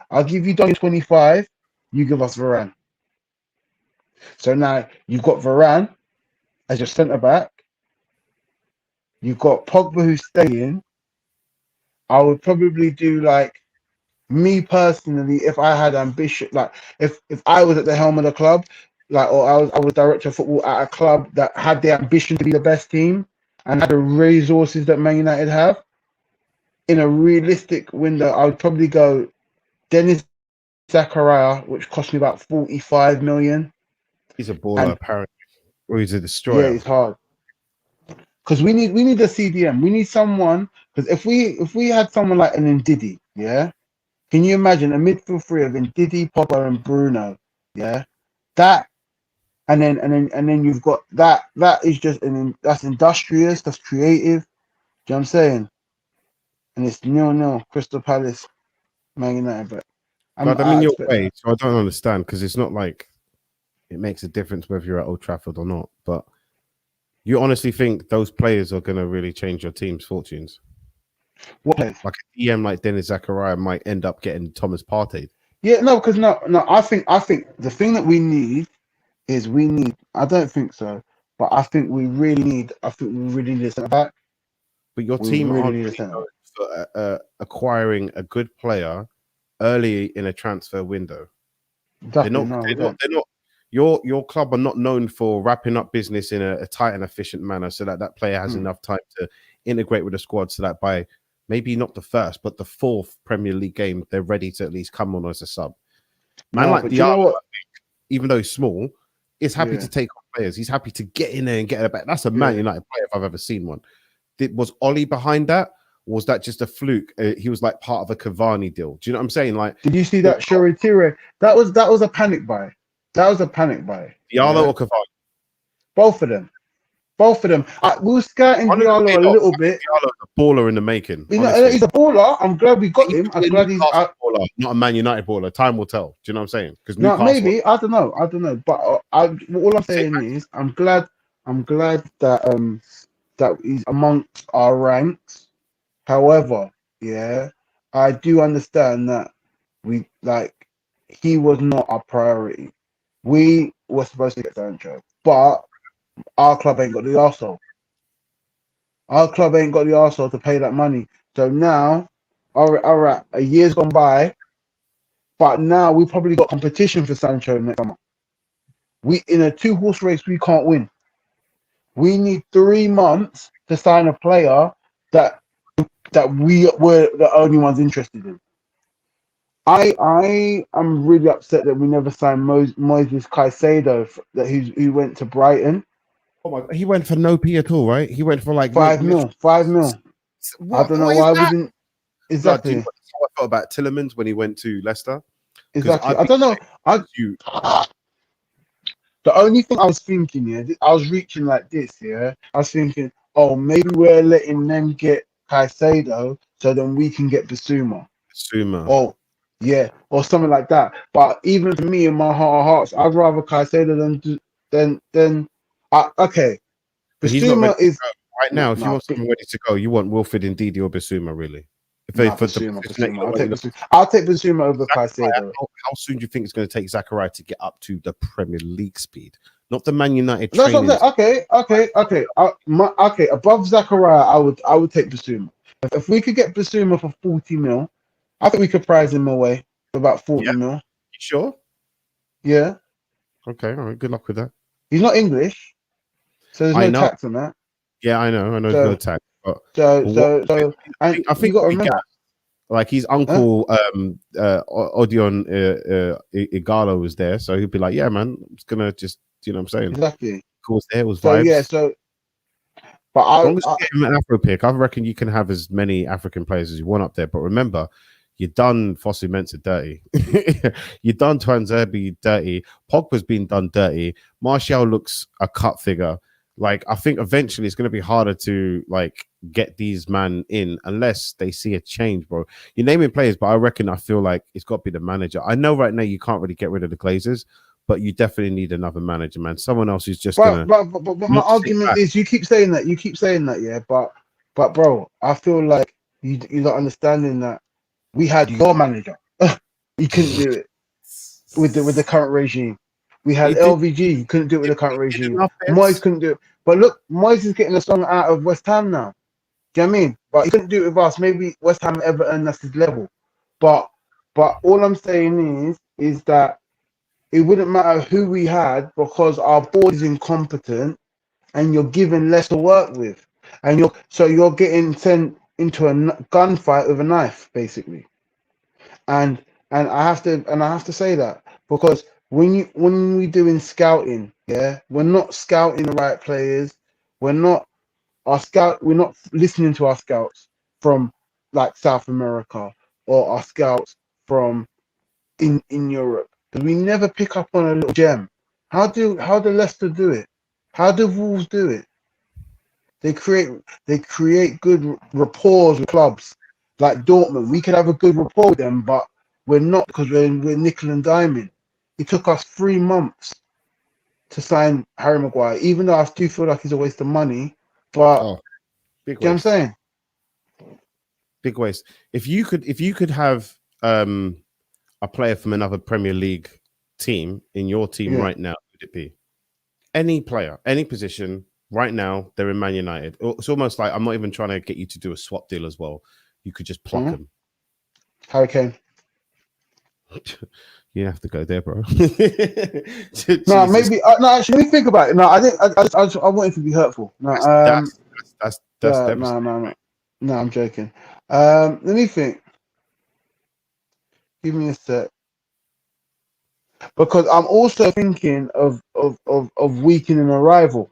[SPEAKER 1] I'll give you Donny 25. You give us Varane. So now you've got Varane as your centre back. You've got Pogba who's staying. I would probably do like me personally, if I had ambition, like if I was at the helm of the club, like or I was director of football at a club that had the ambition to be the best team and had the resources that Man United have, in a realistic window, I would probably go Dennis Zakaria, which cost me about 45 million.
[SPEAKER 2] He's a baller,
[SPEAKER 1] And
[SPEAKER 2] apparently, or he's a
[SPEAKER 1] yeah,
[SPEAKER 2] destroyer.
[SPEAKER 1] it's hard. Because we need a CDM. We need someone, because if we had someone like an Ndidi, yeah. Can you imagine a midfield three of Ndidi, Pogba, and Bruno? Yeah, that, and then you've got that. That is just that's industrious. That's creative. Do you know what I'm saying? And it's 0-0 Crystal Palace, Man United. But
[SPEAKER 2] But I'm
[SPEAKER 1] I
[SPEAKER 2] in your
[SPEAKER 1] expect
[SPEAKER 2] way,
[SPEAKER 1] that.
[SPEAKER 2] so I don't understand because it's not like it makes a difference whether you're at Old Trafford or not. But you honestly think those players are going to really change your team's fortunes?
[SPEAKER 1] What place?
[SPEAKER 2] Like a DM like Dennis Zakaria might end up getting Thomas Partey.
[SPEAKER 1] Yeah, no, because no. I think the thing that we need is I don't think so, but I think we really need. I think we really need a centre back.
[SPEAKER 2] But your
[SPEAKER 1] We
[SPEAKER 2] team
[SPEAKER 1] really
[SPEAKER 2] aren't
[SPEAKER 1] need a
[SPEAKER 2] really
[SPEAKER 1] centre
[SPEAKER 2] known
[SPEAKER 1] back.
[SPEAKER 2] for acquiring a good player early in a transfer window.
[SPEAKER 1] Exactly. No, we don't.
[SPEAKER 2] They're not. Your club are not known for wrapping up business in a tight and efficient manner, so that player has enough time to integrate with the squad, so that by maybe not the first but the fourth Premier League game, they're ready to at least come on as a sub. Man,
[SPEAKER 1] No,
[SPEAKER 2] like
[SPEAKER 1] but
[SPEAKER 2] Diallo,
[SPEAKER 1] you know what?
[SPEAKER 2] I think, even though he's small, is happy
[SPEAKER 1] Yeah,
[SPEAKER 2] to take on players. He's happy to get in there and get it back. That's a Man
[SPEAKER 1] yeah.
[SPEAKER 2] United player if I've ever seen one. Was Ollie behind that? Or was that just a fluke? He was like part of a Cavani deal. Do you know what I'm saying? Like,
[SPEAKER 1] Did you see that Shori Tire? That was a panic buy. That was a panic buy.
[SPEAKER 2] Diallo
[SPEAKER 1] Yeah,
[SPEAKER 2] or Cavani?
[SPEAKER 1] both of them. Both of them. We were scouting Diallo a little bit.
[SPEAKER 2] Diallo's a baller in the making.
[SPEAKER 1] You know,
[SPEAKER 2] Honestly,
[SPEAKER 1] he's a baller. I'm glad we got
[SPEAKER 2] he
[SPEAKER 1] him.
[SPEAKER 2] could
[SPEAKER 1] I'm
[SPEAKER 2] be a
[SPEAKER 1] glad he's.
[SPEAKER 2] Newcastle baller, not a Man United baller. Time will tell. Do you know what I'm saying? Because
[SPEAKER 1] No,
[SPEAKER 2] Newcastle,
[SPEAKER 1] maybe I don't know. But all I'm saying is I'm glad that that he's amongst our ranks. However, yeah, I do understand that he was not our priority. We were supposed to get Sancho, but our club ain't got the arsehole. Our club ain't got the arsehole to pay that money. So now, all right, a year's gone by, but now we probably got competition for Sancho next summer. We in a 2-horse race, we can't win. We need 3 months to sign a player that we were the only ones interested in. I am really upset that we never signed Moises Caicedo who went to Brighton.
[SPEAKER 2] oh my God, he went for no P at all, right? He went for like
[SPEAKER 1] 5 mil. 5 mil. I don't know
[SPEAKER 2] what is
[SPEAKER 1] why we
[SPEAKER 2] that?
[SPEAKER 1] didn't.
[SPEAKER 2] Blood, do you know
[SPEAKER 1] Exactly.
[SPEAKER 2] what I felt about Tillemans when he went to Leicester?
[SPEAKER 1] Exactly. I don't know. The only thing I was thinking, I was reaching like this, I was thinking, oh, maybe we're letting them get Caicedo so then we can get Basuma. Oh, yeah, or something like that. But even for me, in my heart of hearts, I'd rather Caicedo than okay.
[SPEAKER 2] But he's not ready
[SPEAKER 1] Basuma
[SPEAKER 2] to
[SPEAKER 1] is
[SPEAKER 2] go. Right now. If you want
[SPEAKER 1] no,
[SPEAKER 2] someone ready to go, you want Wilfred Ndidi or Basuma, really. If
[SPEAKER 1] no,
[SPEAKER 2] for the
[SPEAKER 1] Basuma.
[SPEAKER 2] position that you're
[SPEAKER 1] I'll take
[SPEAKER 2] wanting
[SPEAKER 1] Basuma. I'll take Basuma over
[SPEAKER 2] Zachariah,
[SPEAKER 1] Caicedo.
[SPEAKER 2] how soon do you think it's going to take Zachariah to get up to the Premier League speed? Not the Man United
[SPEAKER 1] That's what
[SPEAKER 2] training.
[SPEAKER 1] I'm saying. Okay. Okay, above Zachariah, I would take Basuma. If we could get Basuma for 40 mil, I think we could prize him away for about 40 mil.
[SPEAKER 2] You sure?
[SPEAKER 1] Yeah.
[SPEAKER 2] Okay, all right. Good luck with that.
[SPEAKER 1] He's not English, so there's no tax on that.
[SPEAKER 2] Yeah, I know. There's no tax. But
[SPEAKER 1] I think you got to remember.
[SPEAKER 2] Like his uncle, Odion Igalo was there, so he'd be like, "Yeah, man, it's gonna just, you know what I'm saying."
[SPEAKER 1] Exactly.
[SPEAKER 2] Of course, there was
[SPEAKER 1] vibes.
[SPEAKER 2] So but as long as you get him an Afro pick, I reckon you can have as many African players as you want up there. But remember, You done Fosu Mensah dirty. You done Twanzebe dirty. Pogba's been done dirty. Martial looks a cut figure. Like, I think eventually it's going to be harder to like get these man in unless they see a change, bro. You're naming players, but I feel like it's got to be the manager. I know right now you can't really get rid of the Glazers, but you definitely need another manager, man. Someone else who's just
[SPEAKER 1] but my argument is you keep saying that, yeah. But bro, I feel like you're not understanding that we had your manager. He couldn't do it with the current regime. We had LVG, he couldn't do it with the current regime. Moyes couldn't do it. But look, Moyes is getting a song out of West Ham now. Do you know what I mean? But he couldn't do it with us. Maybe West Ham, Everton, that's his level. But all I'm saying is that it wouldn't matter who we had because our board is incompetent and you're given less to work with. And you're getting sent into a gunfight with a knife, basically. And I have to say that because when we doing scouting, yeah, we're not scouting the right players. We're not listening to our scouts from like South America or our scouts from in Europe. Because we never pick up on a little gem. How do Leicester do it? How do Wolves do it? They create good rapports with clubs like Dortmund. We could have a good rapport with them, but we're not because we're nickel and diming. It took us 3 months to sign Harry Maguire, even though I do feel like he's a waste of money. But
[SPEAKER 2] big
[SPEAKER 1] you know what I'm saying?
[SPEAKER 2] Big waste. If you could have a player from another Premier League team in your team right now, who would it be? Any player, any position. Right now, they're in Man United. It's almost like I'm not even trying to get you to do a swap deal as well. You could just pluck them.
[SPEAKER 1] Harry Kane.
[SPEAKER 2] You have to go there, bro.
[SPEAKER 1] No, maybe. No, actually, let me think about it. No, I think I want it to be hurtful. No,
[SPEAKER 2] that's
[SPEAKER 1] no, I'm joking. Let me think. Give me a sec. Because I'm also thinking of weakening a rival.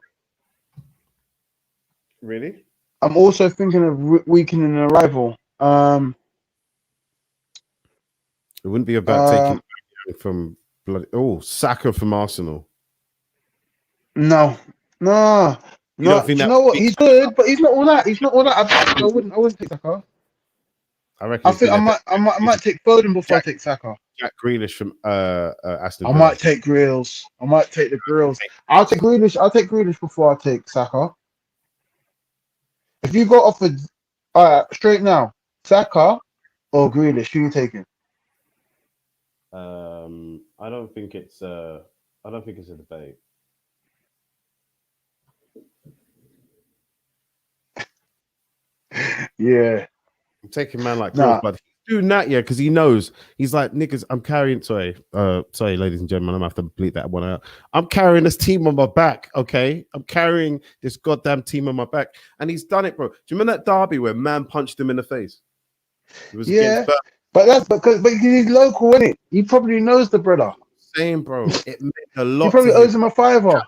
[SPEAKER 2] Really?
[SPEAKER 1] I'm also thinking of weakening a rival.
[SPEAKER 2] It wouldn't be about taking from bloody Saka from Arsenal.
[SPEAKER 1] No. Do you know what? He's good, but he's not all that. I wouldn't take Saka.
[SPEAKER 2] I reckon.
[SPEAKER 1] I think I might take Foden before I take Saka.
[SPEAKER 2] Jack Grealish from Aston
[SPEAKER 1] I
[SPEAKER 2] Villa.
[SPEAKER 1] might take Grills. I might take the Grills. I'll take Grealish before I take Saka. If you got offered straight now, Saka or Grealish, who are you taking?
[SPEAKER 2] I don't think it's a debate.
[SPEAKER 1] Yeah.
[SPEAKER 2] I'm taking a man like Grills, but he's doing that, because he knows. He's like, niggas, I'm carrying sorry, ladies and gentlemen, I'm gonna have to bleep that one out. I'm carrying this team on my back, okay? I'm carrying this goddamn team on my back. And he's done it, bro. Do you remember that derby where man punched him in the face? It was
[SPEAKER 1] but that's because he's local, isn't it? He probably knows the brother.
[SPEAKER 2] Same, bro. It meant a lot.
[SPEAKER 1] He probably owes him a $5.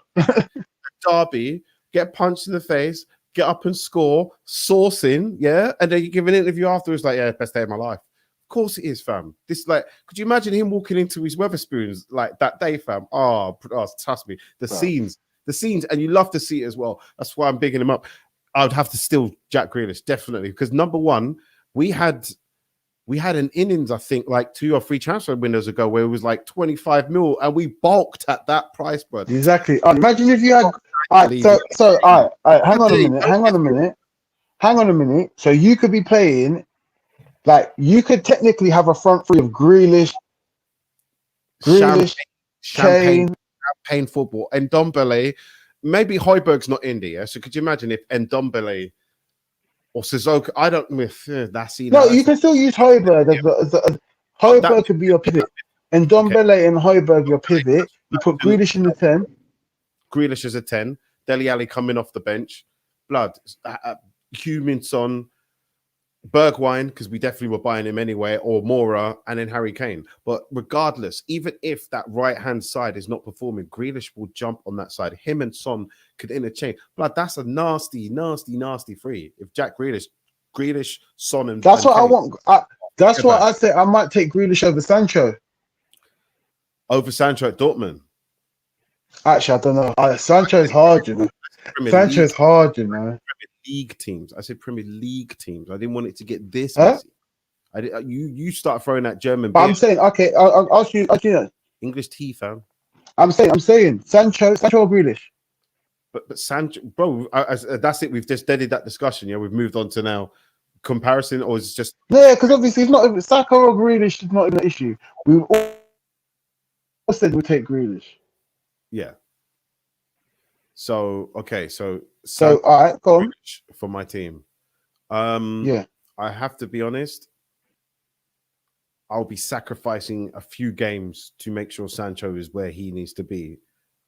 [SPEAKER 2] Derby, get punched in the face, get up and score, sourcing, and then you give an interview afterwards, like, best day of my life. Of course it is, fam. This, like, could you imagine him walking into his Weatherspoons like that day, fam? Trust me, the scenes, and you love to see it as well. That's why I'm bigging him up. I would have to steal Jack Grealish, definitely, because number one, we had an innings, I think, like 2 or 3 transfer windows ago where it was like 25 mil, and we balked at that price, bro.
[SPEAKER 1] Exactly. Imagine if you had. All right. Hang on a minute. So you could be playing, like, you could technically have a front three of Grealish,
[SPEAKER 2] champagne football, and Ndombele. Maybe Højbjerg's not in there, so could you imagine if Ndombele or Sissoko? I don't. That's
[SPEAKER 1] you can still use Højbjerg. Højbjerg could be your pivot, and Ndombele and Højbjerg your pivot. You put Grealish in the 10.
[SPEAKER 2] Grealish is a 10. Dele Alli coming off the bench. Blood. Huminson, Bergwijn, because we definitely were buying him anyway, or Mora, and then Harry Kane. But regardless, even if that right-hand side is not performing, Grealish will jump on that side. Him and Son could interchange. Blood, that's a nasty, nasty, nasty free. If Jack Grealish, Son, and
[SPEAKER 1] that's what I want. That's why I say I might take Grealish over Sancho.
[SPEAKER 2] Over Sancho at Dortmund.
[SPEAKER 1] Actually, I don't know. Sancho's hard, you know. Sancho's hard, you know.
[SPEAKER 2] Premier League teams. I said Premier League teams. I didn't want it to get this messy. You start throwing that German.
[SPEAKER 1] But I'm saying, okay, I'll ask you.
[SPEAKER 2] English tea, fam.
[SPEAKER 1] I'm saying Sancho or Grealish.
[SPEAKER 2] But Sancho, bro, that's it. We've just deaded that discussion. Yeah, we've moved on to now comparison, or is it just
[SPEAKER 1] because obviously it's not Saka or Grealish is not even an issue. We all said we take Grealish.
[SPEAKER 2] Yeah. So okay, so
[SPEAKER 1] all right, go on
[SPEAKER 2] for my team.
[SPEAKER 1] Yeah,
[SPEAKER 2] I have to be honest. I'll be sacrificing a few games to make sure Sancho is where he needs to be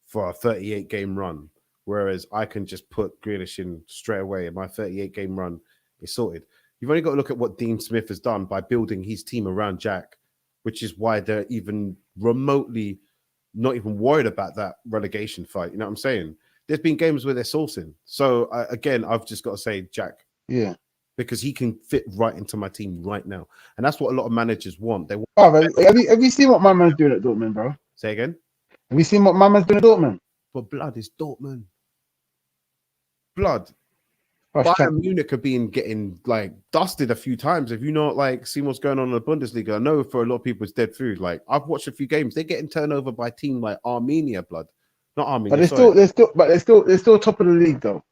[SPEAKER 2] for a 38 game run. Whereas I can just put Grealish in straight away, and my 38 game run is sorted. You've only got to look at what Dean Smith has done by building his team around Jack, which is why they're even remotely not even worried about that relegation fight. You know what I'm saying? There's been games where they're sourcing. So again, I've just got to say Jack.
[SPEAKER 1] Yeah.
[SPEAKER 2] Because he can fit right into my team right now. And that's what a lot of managers want. They want
[SPEAKER 1] have you seen what my man's doing at Dortmund, bro?
[SPEAKER 2] Say again?
[SPEAKER 1] Have you seen what my man's doing at Dortmund?
[SPEAKER 2] But blood is Dortmund. Blood. Bayern Munich have been getting like dusted a few times. If you not like seen what's going on in the Bundesliga, I know for a lot of people it's dead food. Like I've watched a few games, they're getting turned over by a team like Armenia, blood. Not Armenia.
[SPEAKER 1] But they're still top of the league though.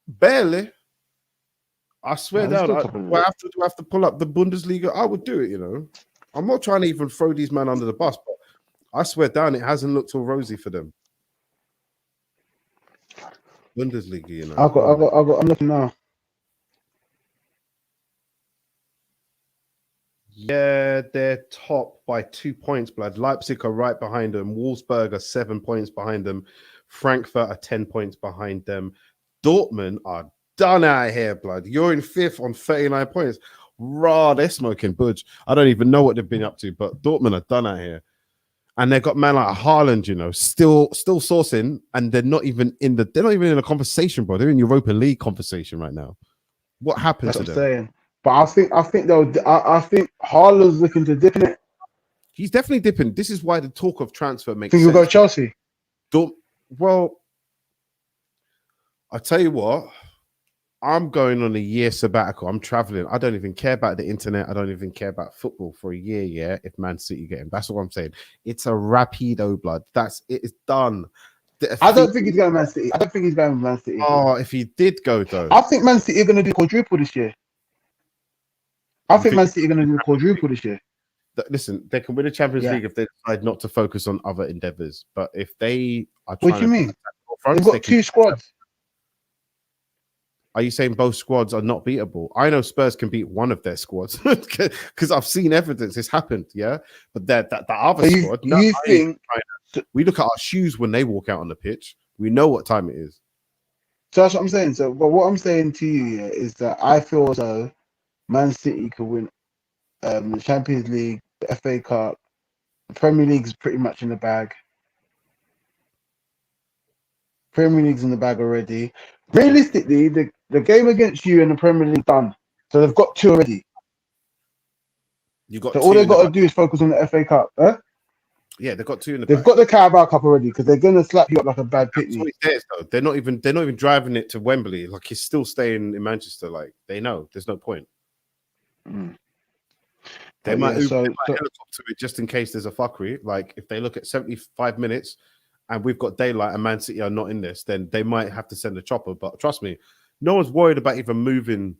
[SPEAKER 2] Barely. I swear down. Do I have to pull up the Bundesliga? I would do it, you know. I'm not trying to even throw these men under the bus, but I swear down, it hasn't looked all rosy for them. Bundesliga, you know.
[SPEAKER 1] I'm looking now.
[SPEAKER 2] Yeah, they're top by 2 points, blood. Leipzig are right behind them. Wolfsburg are 7 points behind them. Frankfurt are 10 points behind them. Dortmund are done out here, blood. You're in 5th on 39 points. Raw, they're smoking budge. I don't even know what they've been up to, but Dortmund are done out here. And they've got man like Haaland, you know, still sourcing, and they're not even in a conversation, bro. They're in Europa League conversation right now. What happened to them?
[SPEAKER 1] Saying. But I think I think Haaland's looking to dip in it.
[SPEAKER 2] He's definitely dipping. This is why the talk of transfer makes
[SPEAKER 1] sense. Think you'll go Chelsea?
[SPEAKER 2] Well, I tell you what, I'm going on a year sabbatical. I'm traveling. I don't even care about the internet. I don't even care about football for a year. Yeah, if Man City get him, that's what I'm saying. It's a rapido, blood. That's it. Is done.
[SPEAKER 1] I don't think he's going to Man City. I don't think he's going to Man City.
[SPEAKER 2] Oh, if he did go though,
[SPEAKER 1] I think Man City are going to do quadruple this year. I think Man City are going to do quadruple this year.
[SPEAKER 2] Listen, they can win the Champions League if they decide not to focus on other endeavors. But if they are,
[SPEAKER 1] what do you mean? They've got 2 squads.
[SPEAKER 2] Are you saying both squads are not beatable? I know Spurs can beat one of their squads because I've seen evidence it's happened. Yeah, but that other squad. We look at our shoes when they walk out on the pitch. We know what time it is.
[SPEAKER 1] So that's what I'm saying. So, but what I'm saying to you is that I feel as though Man City could win the Champions League, the FA Cup, the Premier League is pretty much in the bag. Premier League's in the bag already. Realistically, the game against you in the Premier League done. So they've got 2 already. So all they've got to do is focus on the FA Cup. Huh?
[SPEAKER 2] Yeah, they've got 2 in the
[SPEAKER 1] bag. They've got the Carabao Cup already because they're going to slap you up like a bad pitney.
[SPEAKER 2] They're not even driving it to Wembley. Like he's still staying in Manchester. Like they know there's no point. They might helicopter it just in case there's a fuckery. Like if they look at 75 minutes and we've got daylight and Man City are not in this, then they might have to send a chopper. But trust me, no one's worried about even moving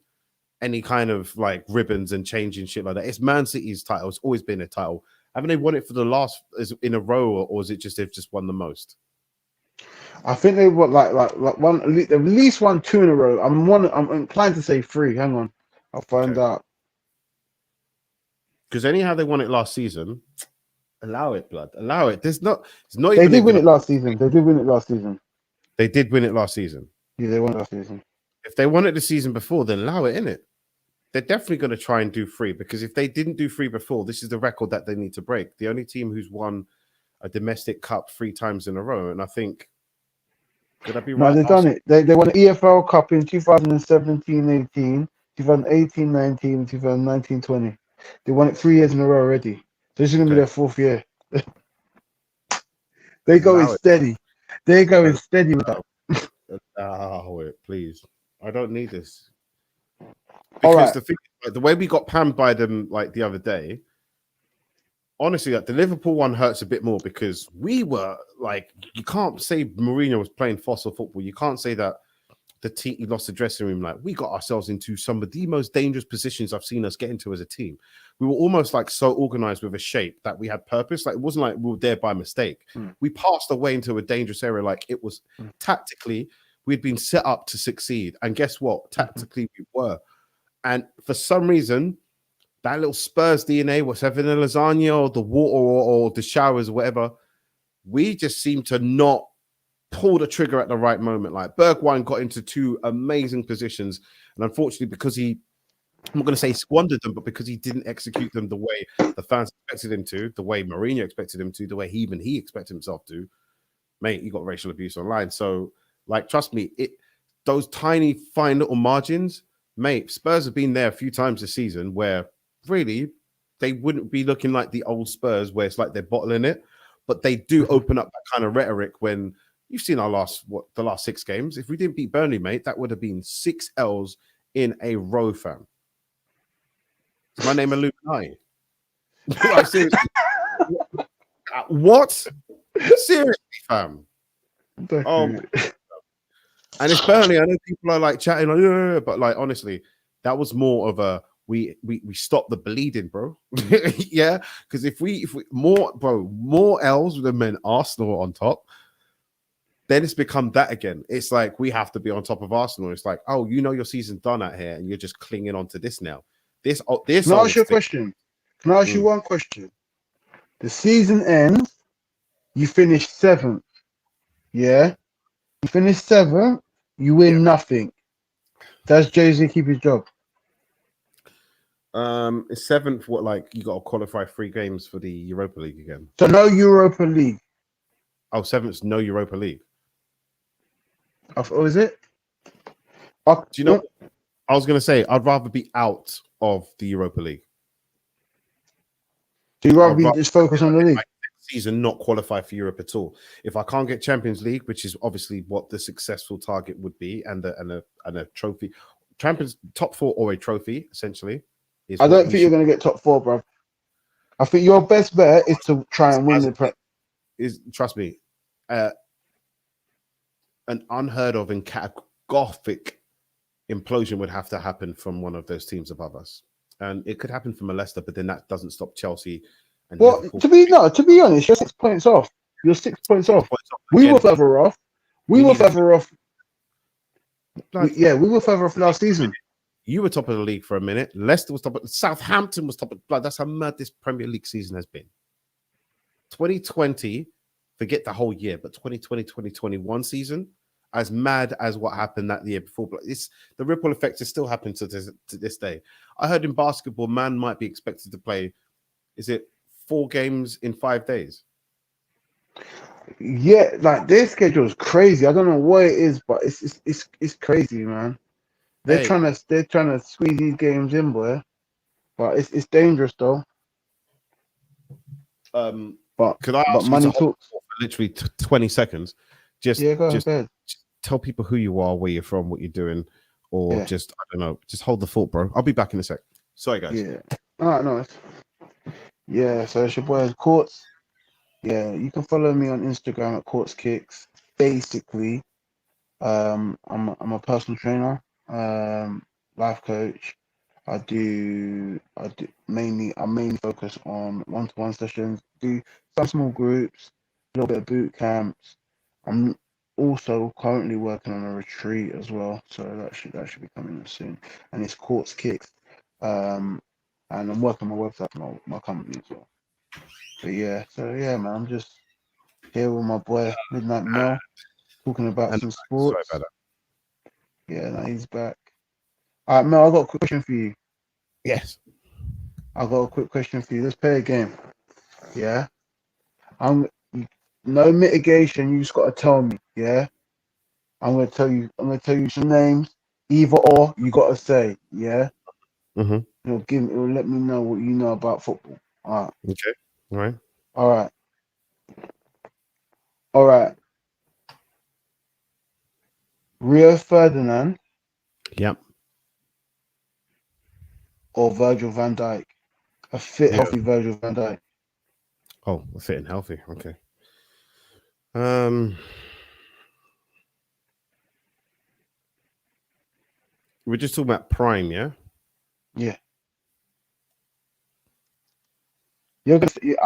[SPEAKER 2] any kind of like ribbons and changing shit like that. It's Man City's title. It's always been a title. Haven't they won it for the last in a row, or is it just they've just won the most?
[SPEAKER 1] I think they won like one. They've at least won 2 in a row. I'm inclined to say 3. Hang on, I'll find out.
[SPEAKER 2] Because anyhow they won it last season. Allow it, blood. Allow it. It's not.
[SPEAKER 1] They did win it last season. They did win it last season.
[SPEAKER 2] They did win it last season.
[SPEAKER 1] Yeah, they won it last season.
[SPEAKER 2] If they won it the season before, then allow it, innit? They're definitely going to try and do 3 because if they didn't do 3 before, this is the record that they need to break. The only team who's won a domestic cup 3 times in a row, and I think could I be right?
[SPEAKER 1] No, they've done it. They won the EFL Cup in 2017-18, 2018, 19, 2019, 20. They won it 3 years in a row already. So this is going to be their 4th year. They going
[SPEAKER 2] Allow it.
[SPEAKER 1] steady. They going steady with that.
[SPEAKER 2] Allow it, please. I don't need this.
[SPEAKER 1] All
[SPEAKER 2] Because
[SPEAKER 1] right.
[SPEAKER 2] the thing, like, the way we got pammed by them like the other day, honestly, like the Liverpool one hurts a bit more because we were like, you can't say Mourinho was playing fossil football. You can't say that the team lost the dressing room. Like, we got ourselves into some of the most dangerous positions I've seen us get into as a team. We were almost like so organized with a shape that we had purpose. Like, it wasn't like we were there by mistake. We passed away into a dangerous area. Like, it was tactically, we'd been set up to succeed. And guess what? Tactically, we were. And for some reason, that little Spurs DNA, whatever, the lasagna or the water or the showers or whatever, we just seem to not pull the trigger at the right moment. Like, Bergwijn got into 2 amazing positions, and unfortunately, because I'm not going to say squandered them, but because he didn't execute them the way the fans expected him to, the way Mourinho expected him to, the way he expected himself to, mate, you got racial abuse online. So, like, trust me, those tiny, fine little margins, mate, Spurs have been there a few times this season where really they wouldn't be looking like the old Spurs where it's like they're bottling it, but they do open up that kind of rhetoric when you've seen the last 6 games. If we didn't beat Burnley, mate, that would have been 6 L's in a row, fam. Is my name Illuminati? Like, seriously. What? Seriously, fam. Oh, and it's Burnley. I know people are like chatting, like, yeah, but like, honestly, that was more of a we stopped the bleeding, bro. Yeah, because if we more L's with the men Arsenal on top, then it's become that again. It's like we have to be on top of Arsenal. It's like, oh, you know your season's done out here, and you're just clinging on to this now. This.
[SPEAKER 1] Can I ask you a question? Can I ask you one question? The season ends. You finish 7th. Yeah, you finish 7th. You win nothing. Does Jay-Z keep his job?
[SPEAKER 2] It's 7th. What, like, you got to qualify 3 games for the Europa League again?
[SPEAKER 1] So no Europa League.
[SPEAKER 2] Oh, 7th's no Europa League.
[SPEAKER 1] Oh, is it?
[SPEAKER 2] Do you know? I was gonna say I'd rather be out of the Europa League.
[SPEAKER 1] So you'd rather just focus on the league?
[SPEAKER 2] Season not qualify for Europe at all. If I can't get Champions League, which is obviously what the successful target would be, and a trophy, Champions top 4 or a trophy, essentially.
[SPEAKER 1] I don't think you're going to get top 4, bro. I think your best bet is to try and win the Prem.
[SPEAKER 2] Trust me, an unheard of and catastrophic implosion would have to happen from one of those teams above us, and it could happen from a Leicester, but then that doesn't stop Chelsea. And
[SPEAKER 1] well, to be honest, you're 6 points off. You're 6 points off. We were further off. We were further off. We were further off last season.
[SPEAKER 2] You were top of the league for a minute. Leicester was top of Southampton was top of that's how mad this Premier League season has been. 2020, forget the whole year, but 2020, 2021 season, as mad as what happened that year before. But the ripple effect is still happening to this day. I heard in basketball, man might be expected to play, is it 4 games in 5 days?
[SPEAKER 1] Yeah, like their schedule is crazy. I don't know what it is, but it's crazy, man. They're trying to squeeze these games in, boy. But it's dangerous though.
[SPEAKER 2] But could I ask
[SPEAKER 1] money
[SPEAKER 2] you to hold
[SPEAKER 1] talks
[SPEAKER 2] for literally 20 seconds? Just tell people who you are, where you're from, what you're doing, or just I don't know. Just hold the thought, bro. I'll be back in a sec. Sorry, guys.
[SPEAKER 1] Yeah. All right, nice. Yeah, so it's your boy Courtz. Yeah, you can follow me on Instagram at CourtzKickz. Basically, I'm a personal trainer, life coach. I mainly focus on one-to-one sessions, do some small groups, a little bit of boot camps. I'm also currently working on a retreat as well, so that should be coming soon. And it's CourtzKickz. And I'm working on my website for my company as well. But yeah, man, I'm just here with my boy Midnight Mel talking about some sports.
[SPEAKER 2] Sorry about
[SPEAKER 1] that. Yeah, no, he's back. All right, Mel, I got a quick question for you.
[SPEAKER 2] Yes.
[SPEAKER 1] I got a quick question for you. Let's play a game. Yeah. No mitigation. You just got to tell me. Yeah. I'm gonna tell you some names. Either or, you got to say, yeah.
[SPEAKER 2] Mm-hmm.
[SPEAKER 1] It'll let me know what you know about football. All right.
[SPEAKER 2] Okay. All right.
[SPEAKER 1] All right. All right. Rio Ferdinand
[SPEAKER 2] Yep.
[SPEAKER 1] or Virgil van Dijk? A fit,
[SPEAKER 2] Yeah.
[SPEAKER 1] healthy Virgil van Dijk.
[SPEAKER 2] Oh, fit and healthy. Okay. We're just talking about prime, yeah?
[SPEAKER 1] Yeah. You're gonna say,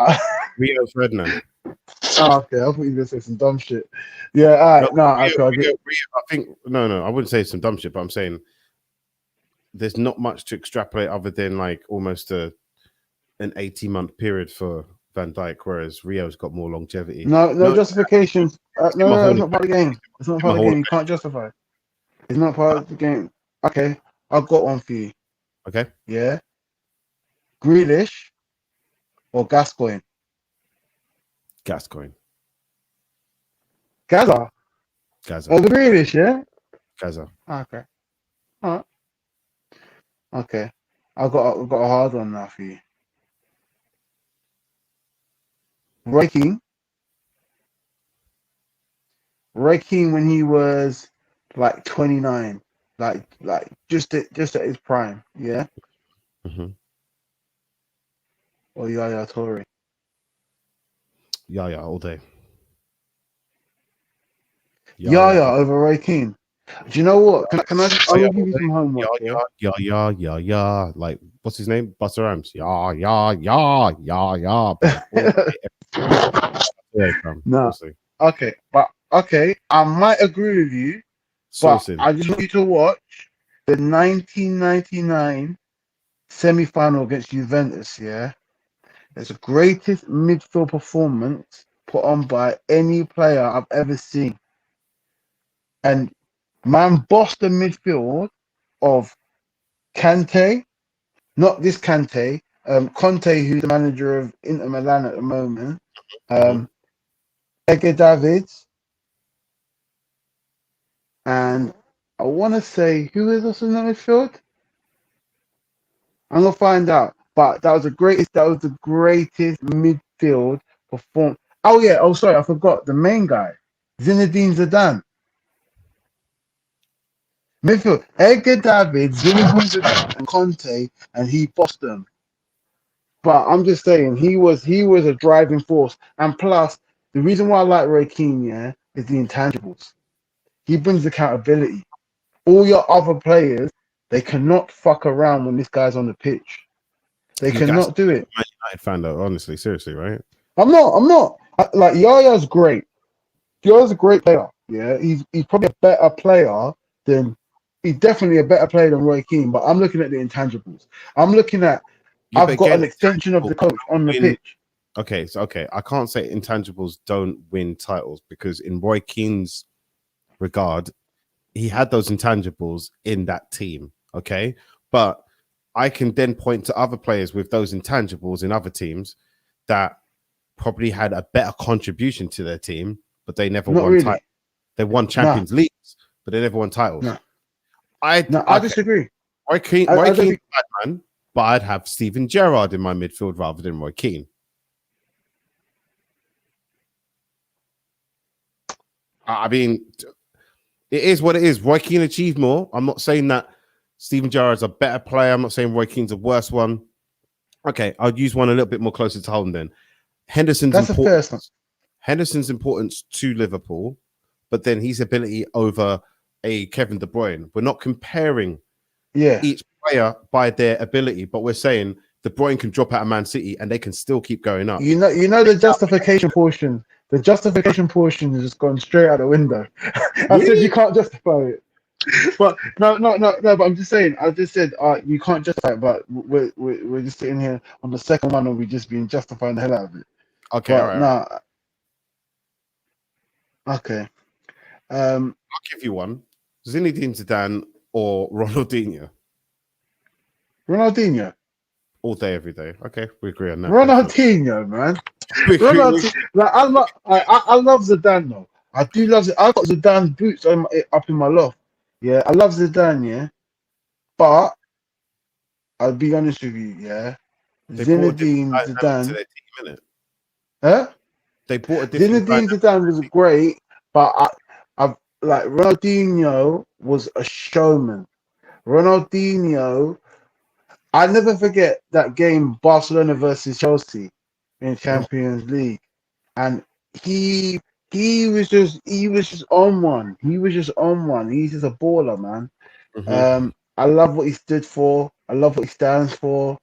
[SPEAKER 2] Rio Ferdinand.
[SPEAKER 1] oh, okay, I thought you were gonna say some dumb shit. Yeah, all right,
[SPEAKER 2] I think no, I wouldn't say some dumb shit, but I'm saying there's not much to extrapolate other than like almost an 18-month period for Van Dijk, whereas Rio's got more longevity.
[SPEAKER 1] No justification. No, it's not part of the game. It's not part of the game. You
[SPEAKER 2] Okay.
[SPEAKER 1] can't justify. It's not part of the game. Okay, I've got one for you.
[SPEAKER 2] Okay.
[SPEAKER 1] Yeah. Grealish or Gascoigne?
[SPEAKER 2] Gascoigne.
[SPEAKER 1] Gaza. Or Grealish, yeah?
[SPEAKER 2] Gaza.
[SPEAKER 1] Okay. All right. Okay. I've got a hard one now for you. Roy Keane when he was like 29, like just at his prime, yeah.
[SPEAKER 2] Mm-hmm.
[SPEAKER 1] Or Yaya Toure.
[SPEAKER 2] Yeah, all day.
[SPEAKER 1] Yaya over Roy Keane. Do you know what? Can I just? I will give you some homework.
[SPEAKER 2] Yeah. Like, what's his name? Buster Rhymes. Yeah.
[SPEAKER 1] No. Okay, but okay, I might agree with you, but I just want you to watch the 1999 semi-final against Juventus. Yeah, it's the greatest midfield performance put on by any player I've ever seen, and man bossed the midfield of Kante, not this Kante, Conte, who's the manager of Inter Milan at the moment, Edgar Davids, and I want to say who is also in the midfield. I'm gonna find out, but that was the greatest. That was the greatest midfield perform. Oh yeah. Oh sorry, I forgot the main guy, Zinedine Zidane. Midfield: Edgar Davids, Zinedine Zidane, and Conte, and he bossed them. But I'm just saying he was a driving force, and plus the reason why I like Roy Keane, yeah, is the intangibles. He brings accountability. All your other players, they cannot fuck around when this guy's on the pitch. They cannot do it.
[SPEAKER 2] I found out, honestly, seriously, right?
[SPEAKER 1] I'm not. Like Yaya's great. Yaya's a great player. Yeah, he's probably a better player than he's definitely a better player than Roy Keane. But I'm looking at the intangibles. I'm looking at I've got an extension of the coach on the pitch.
[SPEAKER 2] Okay, I can't say intangibles don't win titles because in Roy Keane's regard, he had those intangibles in that team. Okay, but I can then point to other players with those intangibles in other teams that probably had a better contribution to their team, but they never won titles. They won Champions Leagues, but they never won titles. I
[SPEAKER 1] disagree.
[SPEAKER 2] Roy Keane's bad man, but I'd have Steven Gerrard in my midfield rather than Roy Keane. I mean, it is what it is. Roy Keane achieved more. I'm not saying that Steven Gerrard's a better player. I'm not saying Roy Keane's a worse one. Okay, I'll use one a little bit more closer to home then. Henderson's importance to Liverpool, but then his ability over a Kevin De Bruyne. We're not comparing each player by their ability, but we're saying De Bruyne can drop out of Man City and they can still keep going up.
[SPEAKER 1] You know the justification portion. The justification portion has just gone straight out the window. I said you can't justify it. But no. But I'm just saying. I just said you can't justify it. But we're just sitting here on the second one, and we're just being justifying the hell out of it.
[SPEAKER 2] Okay, all right.
[SPEAKER 1] Okay.
[SPEAKER 2] I'll give you one: Zinedine Zidane or Ronaldinho.
[SPEAKER 1] Ronaldinho.
[SPEAKER 2] All day, every day. Okay, we agree on that.
[SPEAKER 1] Ronaldinho, man. Like I love Zidane though. I do love it. I've got Zidane boots up in my loft. Yeah, I love Zidane, yeah. But I'll be honest with you, yeah.
[SPEAKER 2] They brought a different
[SPEAKER 1] Zinedine
[SPEAKER 2] dynamic to
[SPEAKER 1] Zidane,
[SPEAKER 2] their team, innit?
[SPEAKER 1] huh?
[SPEAKER 2] They brought a different
[SPEAKER 1] Zinedine
[SPEAKER 2] dynamic.
[SPEAKER 1] Zidane was great, but I like Ronaldinho was a showman. Ronaldinho, I never forget that game Barcelona versus Chelsea in Champions League, and he he was just on one. He was just on one. He's just a baller, man.
[SPEAKER 2] Mm-hmm.
[SPEAKER 1] I love what he stood for. I love what he stands for.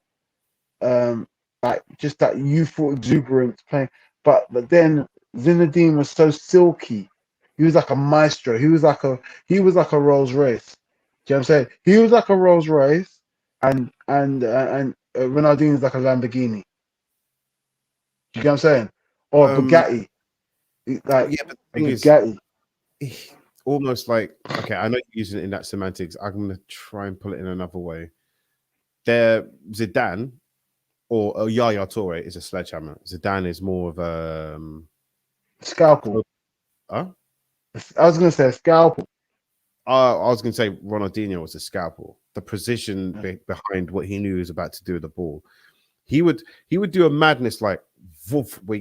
[SPEAKER 1] Um, like just that youthful exuberance playing. But then Zinedine was so silky. He was like a maestro. He was like a Rolls Royce. Do you know what I'm saying? He was like a Rolls Royce, and Ronaldinho is like a Lamborghini. Do you get what I'm saying? Or a
[SPEAKER 2] Um,
[SPEAKER 1] Bugatti, like
[SPEAKER 2] yeah, but
[SPEAKER 1] a
[SPEAKER 2] the thing is,
[SPEAKER 1] Bugatti.
[SPEAKER 2] almost like, okay, I know you're using it in that semantics. I'm gonna try and pull it in another way. There, Zidane or Yaya Toure is a sledgehammer. Zidane is more of a
[SPEAKER 1] Scalpel.
[SPEAKER 2] huh?
[SPEAKER 1] I was gonna say a scalpel.
[SPEAKER 2] I was going to say Ronaldinho was a scalpel. The precision behind what he knew he was about to do with the ball. He would do a madness like woof, where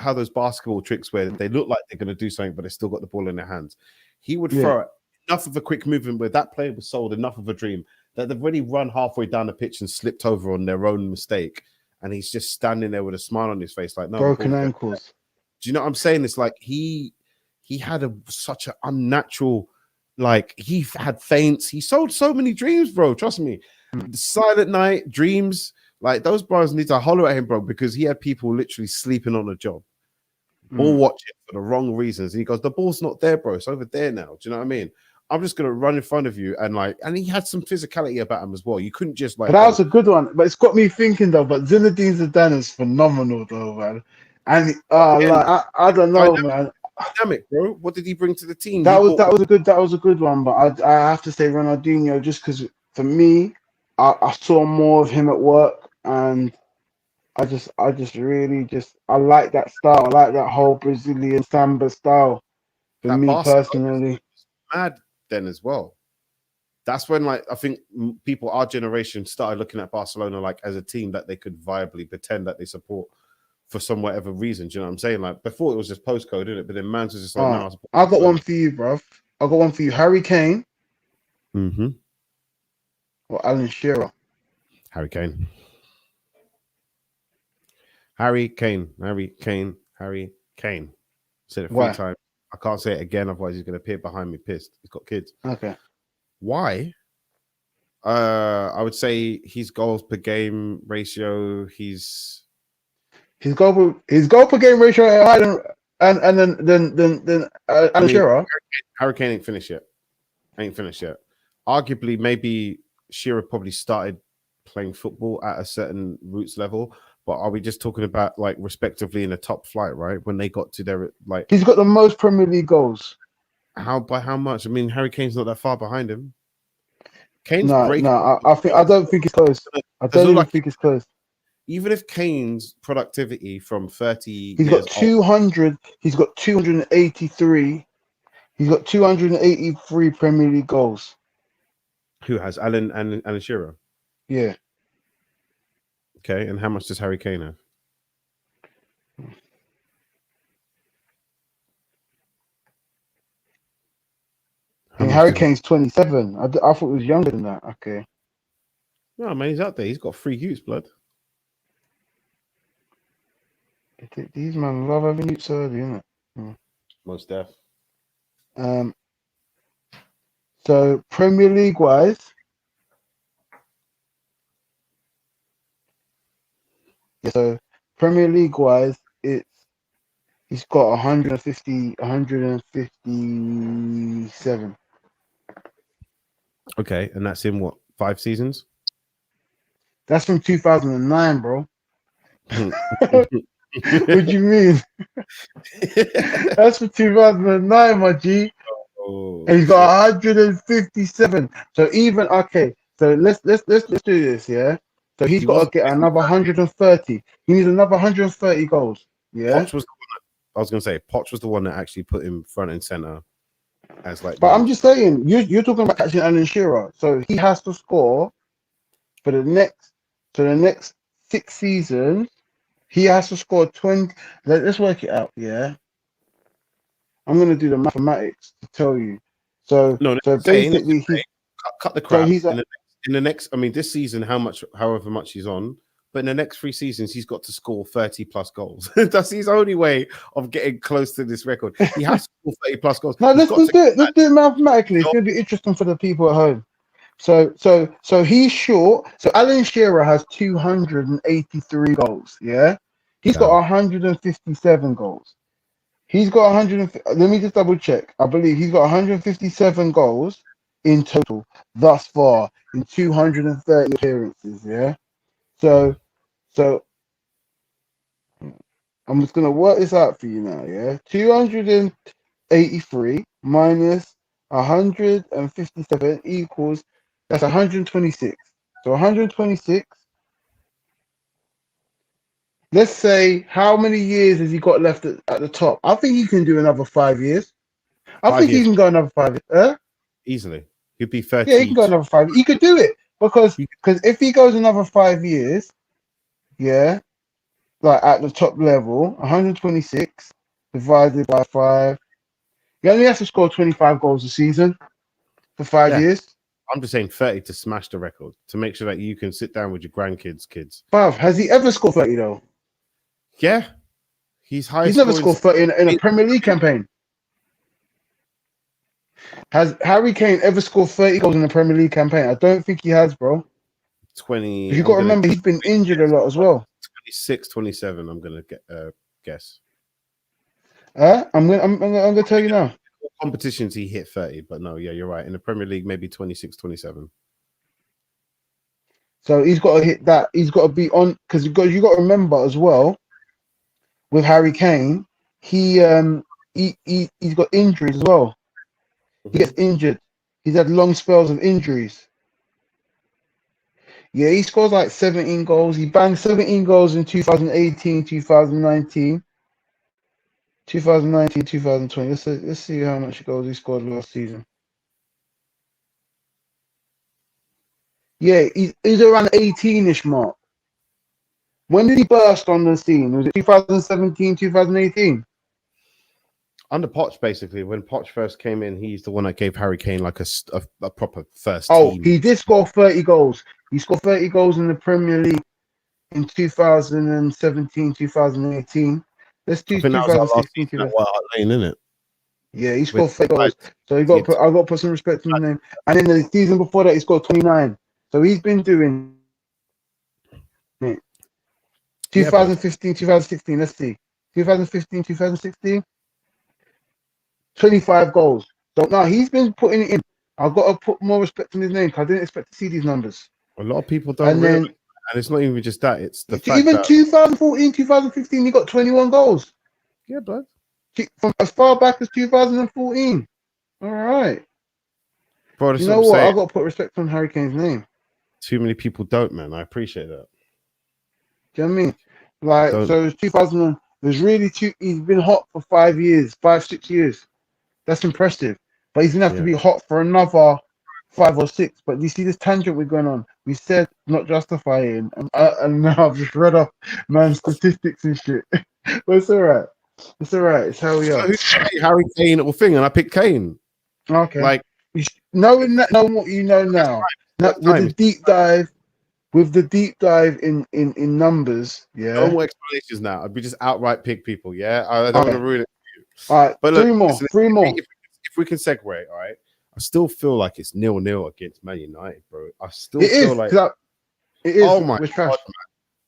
[SPEAKER 2] how those basketball tricks where they look like they're going to do something but they still got the ball in their hands. He would throw enough of a quick movement where that player was sold enough of a dream that they've already run halfway down the pitch and slipped over on their own mistake, and he's just standing there with a smile on his face like, no,
[SPEAKER 1] Broken ankles.
[SPEAKER 2] do you know what I'm saying? It's like he had such an unnatural, like he had feints. He sold so many dreams, bro. Trust me. The Silent Night, dreams, like those bros need to holler at him, bro, because he had people literally sleeping on the job, all watching for the wrong reasons. And he goes, the ball's not there, bro. It's over there now. Do you know what I mean? I'm just gonna run in front of you and he had some physicality about him as well. You couldn't just like.
[SPEAKER 1] But that was a good one. But it's got me thinking though. But Zinedine Zidane is phenomenal though, man. And I don't know, man.
[SPEAKER 2] Dynamic, bro. What did he bring to the team?
[SPEAKER 1] That was a good one. But I have to say Ronaldinho just because for me, I saw more of him at work, and I like that style. I like that whole Brazilian samba style. For
[SPEAKER 2] that
[SPEAKER 1] me
[SPEAKER 2] Barcelona
[SPEAKER 1] personally,
[SPEAKER 2] was mad then as well. That's when, like, I think people, our generation, started looking at Barcelona like as a team that they could viably pretend that they support for some whatever reason. Do you know what I'm saying? Like before, it was just postcode, didn't it? But then man's was just like, no.
[SPEAKER 1] I got one for you, bro. I got one for you. Harry Kane or Alan Shearer.
[SPEAKER 2] Harry Kane. Harry Kane. Harry Kane. Harry Kane. Said it 3 times. I can't say it again, otherwise he's going to appear behind me pissed. He's got kids.
[SPEAKER 1] Okay.
[SPEAKER 2] Why? I would say his goals per game ratio. His
[SPEAKER 1] goal per game ratio higher than Alan Shearer.
[SPEAKER 2] Harry Kane ain't finished yet. Arguably, maybe Shearer probably started playing football at a certain roots level. But are we just talking about like respectively in the top flight, right? When they got to their like,
[SPEAKER 1] he's got the most Premier League goals.
[SPEAKER 2] By how much? I mean, Harry Kane's not that far behind him. Kane's
[SPEAKER 1] I don't think it's close. I don't even think it's close.
[SPEAKER 2] Even if Kane's productivity from 30,
[SPEAKER 1] he's got 200. He's got 283. He's got 283 Premier League goals.
[SPEAKER 2] Who has Alan Shearer?
[SPEAKER 1] Yeah.
[SPEAKER 2] Okay, and how much does Harry Kane have?
[SPEAKER 1] Harry Kane's 27. I thought he was younger than that. Okay.
[SPEAKER 2] No, man, he's out there. He's got 3 youths, blood.
[SPEAKER 1] These man love having youths early, isn't it?
[SPEAKER 2] Most def.
[SPEAKER 1] So Premier League wise, he's got 157.
[SPEAKER 2] Okay, and that's in what, 5 seasons?
[SPEAKER 1] That's from 2009, bro. What do you mean? That's from 2009, my G. And he's got 157. So even so let's do this, yeah. So he's got to get another 130. He needs another 130 goals. Yeah.
[SPEAKER 2] I was going to say, Poch was the one that actually put him front and center as like
[SPEAKER 1] But I'm
[SPEAKER 2] manager.
[SPEAKER 1] just saying, you're talking about catching Alan Shearer, so he has to score for the next 6 seasons. He has to score 20. Let's work it out. Yeah, I'm gonna do the mathematics to tell you. So
[SPEAKER 2] No,
[SPEAKER 1] so basically,
[SPEAKER 2] cut the
[SPEAKER 1] so
[SPEAKER 2] crap
[SPEAKER 1] he's at,
[SPEAKER 2] in the next. I mean, this season, however much he's on, but in the next 3 seasons, he's got to score 30 plus goals. That's his only way of getting close to this record. He has to score 30 plus goals.
[SPEAKER 1] no.
[SPEAKER 2] He's
[SPEAKER 1] Let's
[SPEAKER 2] got
[SPEAKER 1] do
[SPEAKER 2] to.
[SPEAKER 1] it. Let's do it mathematically. It's gonna be interesting for the people at home. So he's short. So Alan Shearer has 283 goals. Yeah, he's got
[SPEAKER 2] Damn.
[SPEAKER 1] 157 goals. He's got 100. Let me just double check. I believe he's got 157 goals in total thus far in 230 appearances. Yeah. So so I'm just gonna work this out for you now. Yeah. 283 minus 157 equals that's 126. So 126. Let's say how many years has he got left at the top? I think he can do another 5 years. I
[SPEAKER 2] Five
[SPEAKER 1] think he
[SPEAKER 2] years
[SPEAKER 1] can go another 5 years.
[SPEAKER 2] easily. He'd be
[SPEAKER 1] Yeah, he can go
[SPEAKER 2] 32.
[SPEAKER 1] another 5. He could do it because
[SPEAKER 2] He-
[SPEAKER 1] if he goes another 5 years, yeah, like at the top level, 126 divided by 5. He only has to score 25 goals a season for five
[SPEAKER 2] Yeah,
[SPEAKER 1] years.
[SPEAKER 2] I'm just saying 30 to smash the record to make sure that you can sit down with your grandkids, kids.
[SPEAKER 1] Bruv, has he ever scored 30 though?
[SPEAKER 2] Yeah, he's high
[SPEAKER 1] He's never
[SPEAKER 2] scoring.
[SPEAKER 1] scored 30 in a Premier League campaign. Has Harry Kane ever scored 30 goals in a Premier League campaign? I don't think he has, bro.
[SPEAKER 2] 20.
[SPEAKER 1] You
[SPEAKER 2] I'm
[SPEAKER 1] got to
[SPEAKER 2] gonna
[SPEAKER 1] remember he's been injured a lot as well.
[SPEAKER 2] 26, 27. I'm gonna guess.
[SPEAKER 1] I'm gonna tell you now.
[SPEAKER 2] Competitions he hit 30, but no, yeah, you're right. In the Premier League, maybe 26, 27.
[SPEAKER 1] So he's got to hit that. He's got to be on because you got to remember as well with Harry Kane, he's got injuries as well. He gets injured. He's had long spells of injuries. Yeah, he scores like 17 goals. He banged 17 goals in 2018, 2019, 2019, 2020. Let's see how much goals he scored last season. Yeah, he's around 18-ish mark. When did he burst on the scene? Was it 2017, 2018?
[SPEAKER 2] Under Poch, basically, when Poch first came in, he's the one that gave Harry Kane like a proper first
[SPEAKER 1] Oh,
[SPEAKER 2] team.
[SPEAKER 1] he did score 30 goals. He scored 30 goals in the Premier League in 2017, 2018. Let's do
[SPEAKER 2] I think that was our last
[SPEAKER 1] 2016.
[SPEAKER 2] season at White Hart Lane, isn't it?
[SPEAKER 1] Yeah, he
[SPEAKER 2] With
[SPEAKER 1] scored 30 goals. So I got to put some respect in his name. And then the season before that, he scored 29. So he's been doing it. 2015, 2016. Let's see. 2015, 2016. 25 goals. So now he's been putting it in. I've got to put more respect in his name because I didn't expect to see these numbers.
[SPEAKER 2] A lot of people don't realize, and it's not even just that. It's the fact
[SPEAKER 1] even
[SPEAKER 2] that
[SPEAKER 1] 2014, 2015, he got 21 goals.
[SPEAKER 2] yeah, bud.
[SPEAKER 1] From as far back as 2014. All right.
[SPEAKER 2] Bro,
[SPEAKER 1] You know what? I've got to put respect on Harry Kane's name.
[SPEAKER 2] Too many people don't, man. I appreciate that.
[SPEAKER 1] Do you know what I mean? Like, so it's 2000. There's really he's been hot for 5 years, 6 years. That's impressive. But he's going to have to be hot for another 5 or 6. But you see this tangent we're going on. We said not justifying. And now I've just read off man's statistics and shit. But it's all right. It's all right. It's how we are.
[SPEAKER 2] Harry Kane or thing, and I picked Kane.
[SPEAKER 1] Okay.
[SPEAKER 2] Like
[SPEAKER 1] knowing what you know now with the deep dive in numbers, yeah.
[SPEAKER 2] No more explanations now. I'd be just outright pick people. Yeah, I don't want to ruin it for you.
[SPEAKER 1] All right, but look, three more.
[SPEAKER 2] If we can segue, all right. I still feel like it's 0-0 against Man United, bro. I still feel like
[SPEAKER 1] it is.
[SPEAKER 2] Oh my god, man.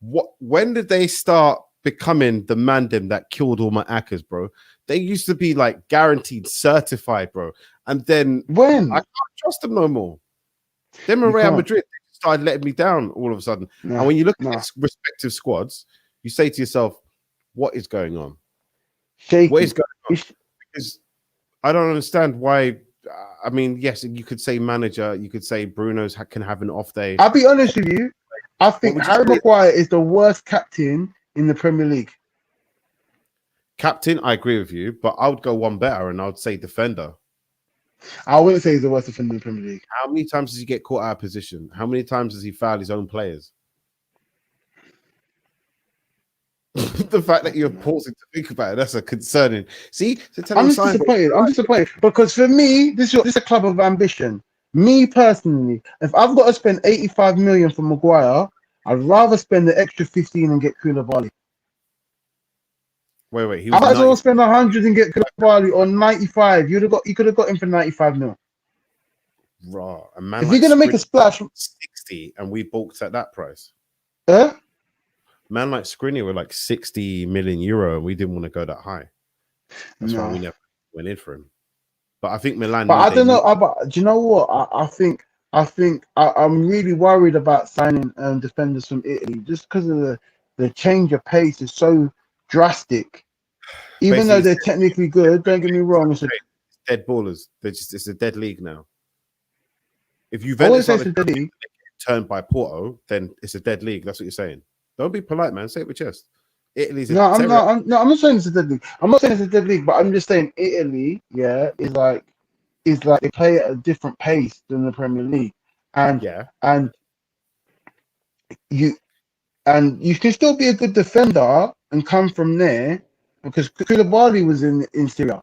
[SPEAKER 2] What? When did they start becoming the mandem that killed all my actors, bro? They used to be like guaranteed certified, bro. And then
[SPEAKER 1] when
[SPEAKER 2] I can't trust them no more. Then Real Madrid started letting me down all of a sudden. And when you look at its respective squads, you say to yourself, what is going on?
[SPEAKER 1] Shaky.
[SPEAKER 2] What is going on? Because I don't understand why. I mean, yes, you could say manager, you could say Bruno's can have an off day.
[SPEAKER 1] I'll be honest with you. I think Harry Maguire is the worst captain in the Premier League.
[SPEAKER 2] Captain, I agree with you, but I would go one better and I would say defender.
[SPEAKER 1] I wouldn't say he's the worst defender in the Premier League.
[SPEAKER 2] How many times does he get caught out of position? How many times does he foul his own players? The fact that you're pausing to think about it, that's a concerning. See,
[SPEAKER 1] I'm just disappointed. I'm disappointed because for me, this is a club of ambition. Me personally, if I've got to spend 85 million for Maguire, I'd rather spend the extra 15 and get Koulibaly.
[SPEAKER 2] Wait. He
[SPEAKER 1] I
[SPEAKER 2] was
[SPEAKER 1] might as
[SPEAKER 2] 90.
[SPEAKER 1] well spend 100 and get Koulibaly on 95. You could have got him for 95 mil.
[SPEAKER 2] Raw. A man
[SPEAKER 1] If
[SPEAKER 2] like
[SPEAKER 1] you're gonna make a splash,
[SPEAKER 2] 60, and we balked at that price.
[SPEAKER 1] huh?
[SPEAKER 2] Man like Skriniar were like 60 million euro, and we didn't want to go that high. That's why we never went in for him. But I think Milan.
[SPEAKER 1] But I don't know. But do you know what? I think I'm really worried about signing defenders from Italy just because of the change of pace is so drastic. Even though they're technically good, don't get me wrong. It's
[SPEAKER 2] dead ballers. It's a dead league now. If you turned by Porto, then it's a dead league. That's what you're saying. Don't be polite, man. Say it with chest. Italy's
[SPEAKER 1] I'm not saying it's a dead league. I'm not saying it's a dead league, but I'm just saying Italy, is like they play at a different pace than the Premier League, and you can still be a good defender and come from there because Koulibaly was in Syria,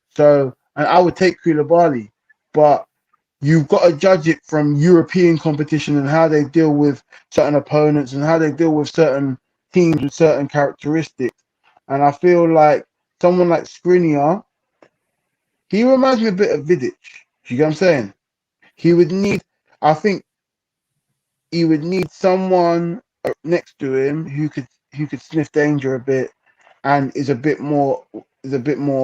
[SPEAKER 1] so and I would take Koulibaly, but you've got to judge it from European competition and how they deal with certain opponents and how they deal with certain teams with certain characteristics. And I feel like someone like Skriniar, he reminds me a bit of Vidic. You get what I'm saying? I think he would need someone next to him who could sniff danger a bit and is a bit more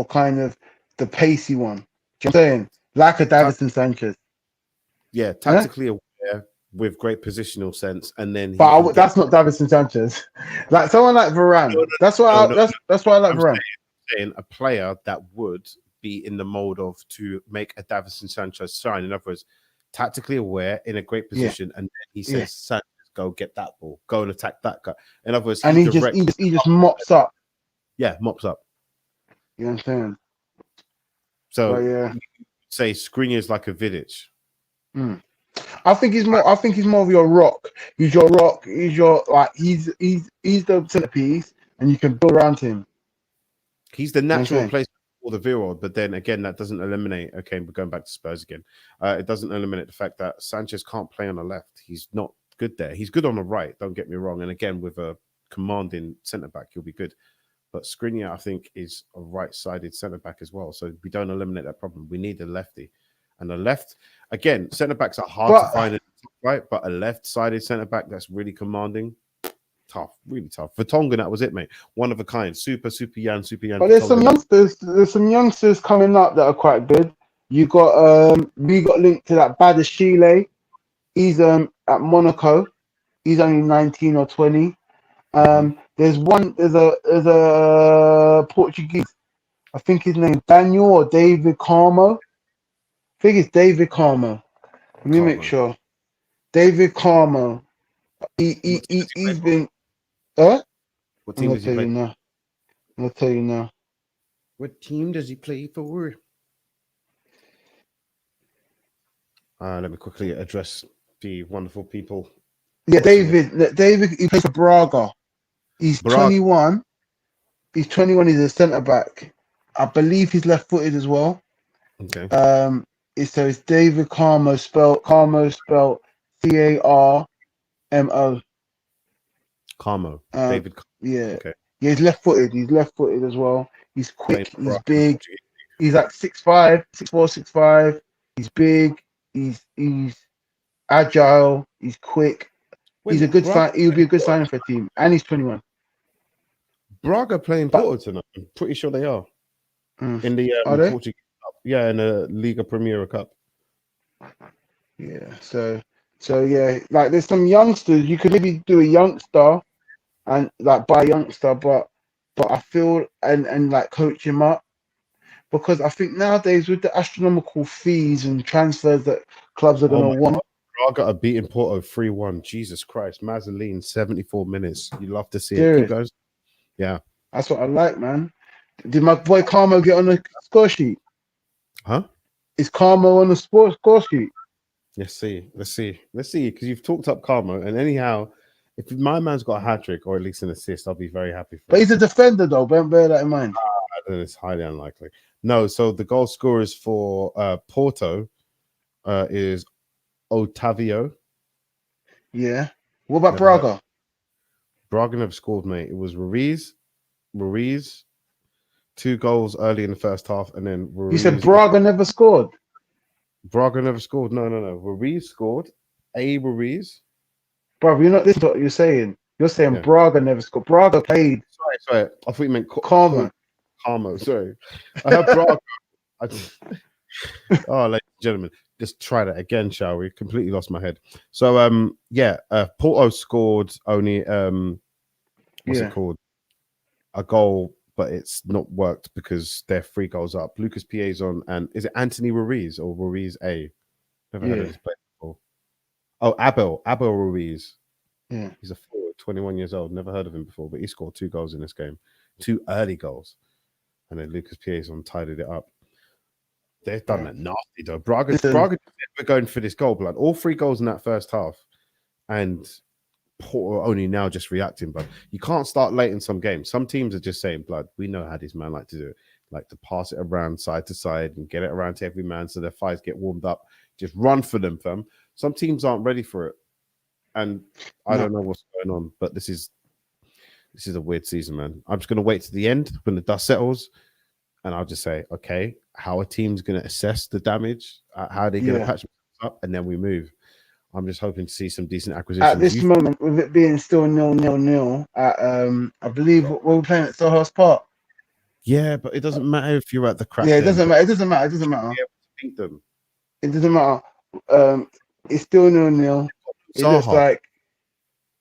[SPEAKER 1] kind of the pacey one. You know what I'm saying? Like a Davinson Sanchez.
[SPEAKER 2] Yeah, tactically aware with great positional sense, and then.
[SPEAKER 1] That's not Davinson Sanchez. Like someone like Varane. That's why I like Varane.
[SPEAKER 2] Saying a player that would be in the mode of to make a Davinson Sanchez shine. In other words, tactically aware in a great position, and then he says, "Sanchez, go get that ball, go and attack that guy." In other words,
[SPEAKER 1] and he just mops up.
[SPEAKER 2] Yeah, mops up.
[SPEAKER 1] You know what I'm saying?
[SPEAKER 2] So you say Skriniar is like a Vidic.
[SPEAKER 1] I think he's more of your rock. He's your rock. He's the centerpiece, and you can build around him.
[SPEAKER 2] He's the natural place for the Vero, but then again, that doesn't eliminate. Okay, we're going back to Spurs again. It doesn't eliminate the fact that Sanchez can't play on the left. He's not good there. He's good on the right. Don't get me wrong. And again, with a commanding centre back, he'll be good. But Skriniar, I think, is a right-sided centre back as well. So we don't eliminate that problem. We need a lefty. And the left, again, centre backs are hard to find, right? But a left-sided centre back that's really commanding, tough, really tough. Vertonghen, that was it, mate. One of a kind, super young.
[SPEAKER 1] But there's some youngsters. There's some youngsters coming up that are quite good. We got linked to that Badashile. He's at Monaco. He's only 19 or 20. There's a Portuguese. I think his name is Daniel or David Carmo. I think it's David Carmo. Let me make sure. David Carmo. He's been.
[SPEAKER 2] What team does he play?
[SPEAKER 1] I'm gonna tell you now.
[SPEAKER 2] What team does he play for? Let me quickly address the wonderful people.
[SPEAKER 1] Yeah, David. He plays for Braga. He's 21. He's 21. He's a centre back. I believe he's left-footed as well.
[SPEAKER 2] Okay.
[SPEAKER 1] It's David Carmo spelled Carmo Carmo.
[SPEAKER 2] Carmo. David.
[SPEAKER 1] Yeah.
[SPEAKER 2] Okay.
[SPEAKER 1] Yeah, he's left-footed. He's left-footed as well. He's quick. He's big. He's like 6'5", 6'4", 6'5". He's big. He's agile. He's quick. He's a good sign. He'll be a good signing for a team, and he's 21.
[SPEAKER 2] Braga playing Porto tonight. I'm pretty sure they are in the Portuguese Cup. Yeah, in the Liga Premier Cup.
[SPEAKER 1] Yeah. So yeah, like there's some youngsters. You could maybe do a youngster, and like buy a youngster, but I feel and like coach him up, because I think nowadays with the astronomical fees and transfers that clubs are gonna want.
[SPEAKER 2] Braga are beating Porto 3-1. Jesus Christ. Mazzoline, 74 minutes. You love to see it. Keep going. Yeah.
[SPEAKER 1] That's what I like, man. Did my boy Carmo get on the score sheet?
[SPEAKER 2] Huh?
[SPEAKER 1] Is Carmo on the score sheet?
[SPEAKER 2] Let's see, because you've talked up Carmo, and anyhow, if my man's got a hat trick or at least an assist, I'll be very happy for
[SPEAKER 1] But
[SPEAKER 2] him.
[SPEAKER 1] he's a defender, though. Bear that in mind.
[SPEAKER 2] Then it's highly unlikely. No, so the goal scorers for Porto is Otavio.
[SPEAKER 1] Yeah. What about Braga?
[SPEAKER 2] Braga never scored, mate. It was Ruiz, 2 goals early in the first half, and then Ruiz.
[SPEAKER 1] You said Braga never scored?
[SPEAKER 2] Braga never scored. No. Ruiz scored. Ruiz.
[SPEAKER 1] Bro, you're not listening to what you're saying. You're saying Braga never scored. Braga played.
[SPEAKER 2] Sorry. I thought you meant
[SPEAKER 1] Carmo.
[SPEAKER 2] Sorry. I have Braga. Oh, ladies and gentlemen, just try that again, shall we? Completely lost my head. So, Porto scored only, what's it called? A goal, but it's not worked because they're 3 goals up. Lucas Piazon and is it Anthony Ruiz or Ruiz A? Never heard of this player before. Oh, Abel Ruiz.
[SPEAKER 1] Yeah.
[SPEAKER 2] He's a forward, 21 years old. Never heard of him before, but he scored 2 goals in this game. 2 early goals. And then Lucas Piazon tidied it up. They've done that nasty, though. Braga we're going for this goal, blood. All 3 goals in that first half. And Porto only now just reacting, but you can't start late in some games. Some teams are just saying, blood, we know how these men like to do it. Like to pass it around side to side and get it around to every man so their thighs get warmed up. Just run for them, fam. Some teams aren't ready for it. And I don't know what's going on, but this is a weird season, man. I'm just going to wait to the end when the dust settles, and I'll just say, okay, how a team's going to assess the damage, how they're going to patch up, and then we move. I'm just hoping to see some decent acquisitions.
[SPEAKER 1] At this moment, with it being still 0-0, I believe we're playing at Selhurst Park.
[SPEAKER 2] Yeah, but it doesn't matter if you're at the crack.
[SPEAKER 1] Yeah, it doesn't matter. It doesn't matter.
[SPEAKER 2] Beat them.
[SPEAKER 1] It doesn't matter. It's still 0-0. It looks like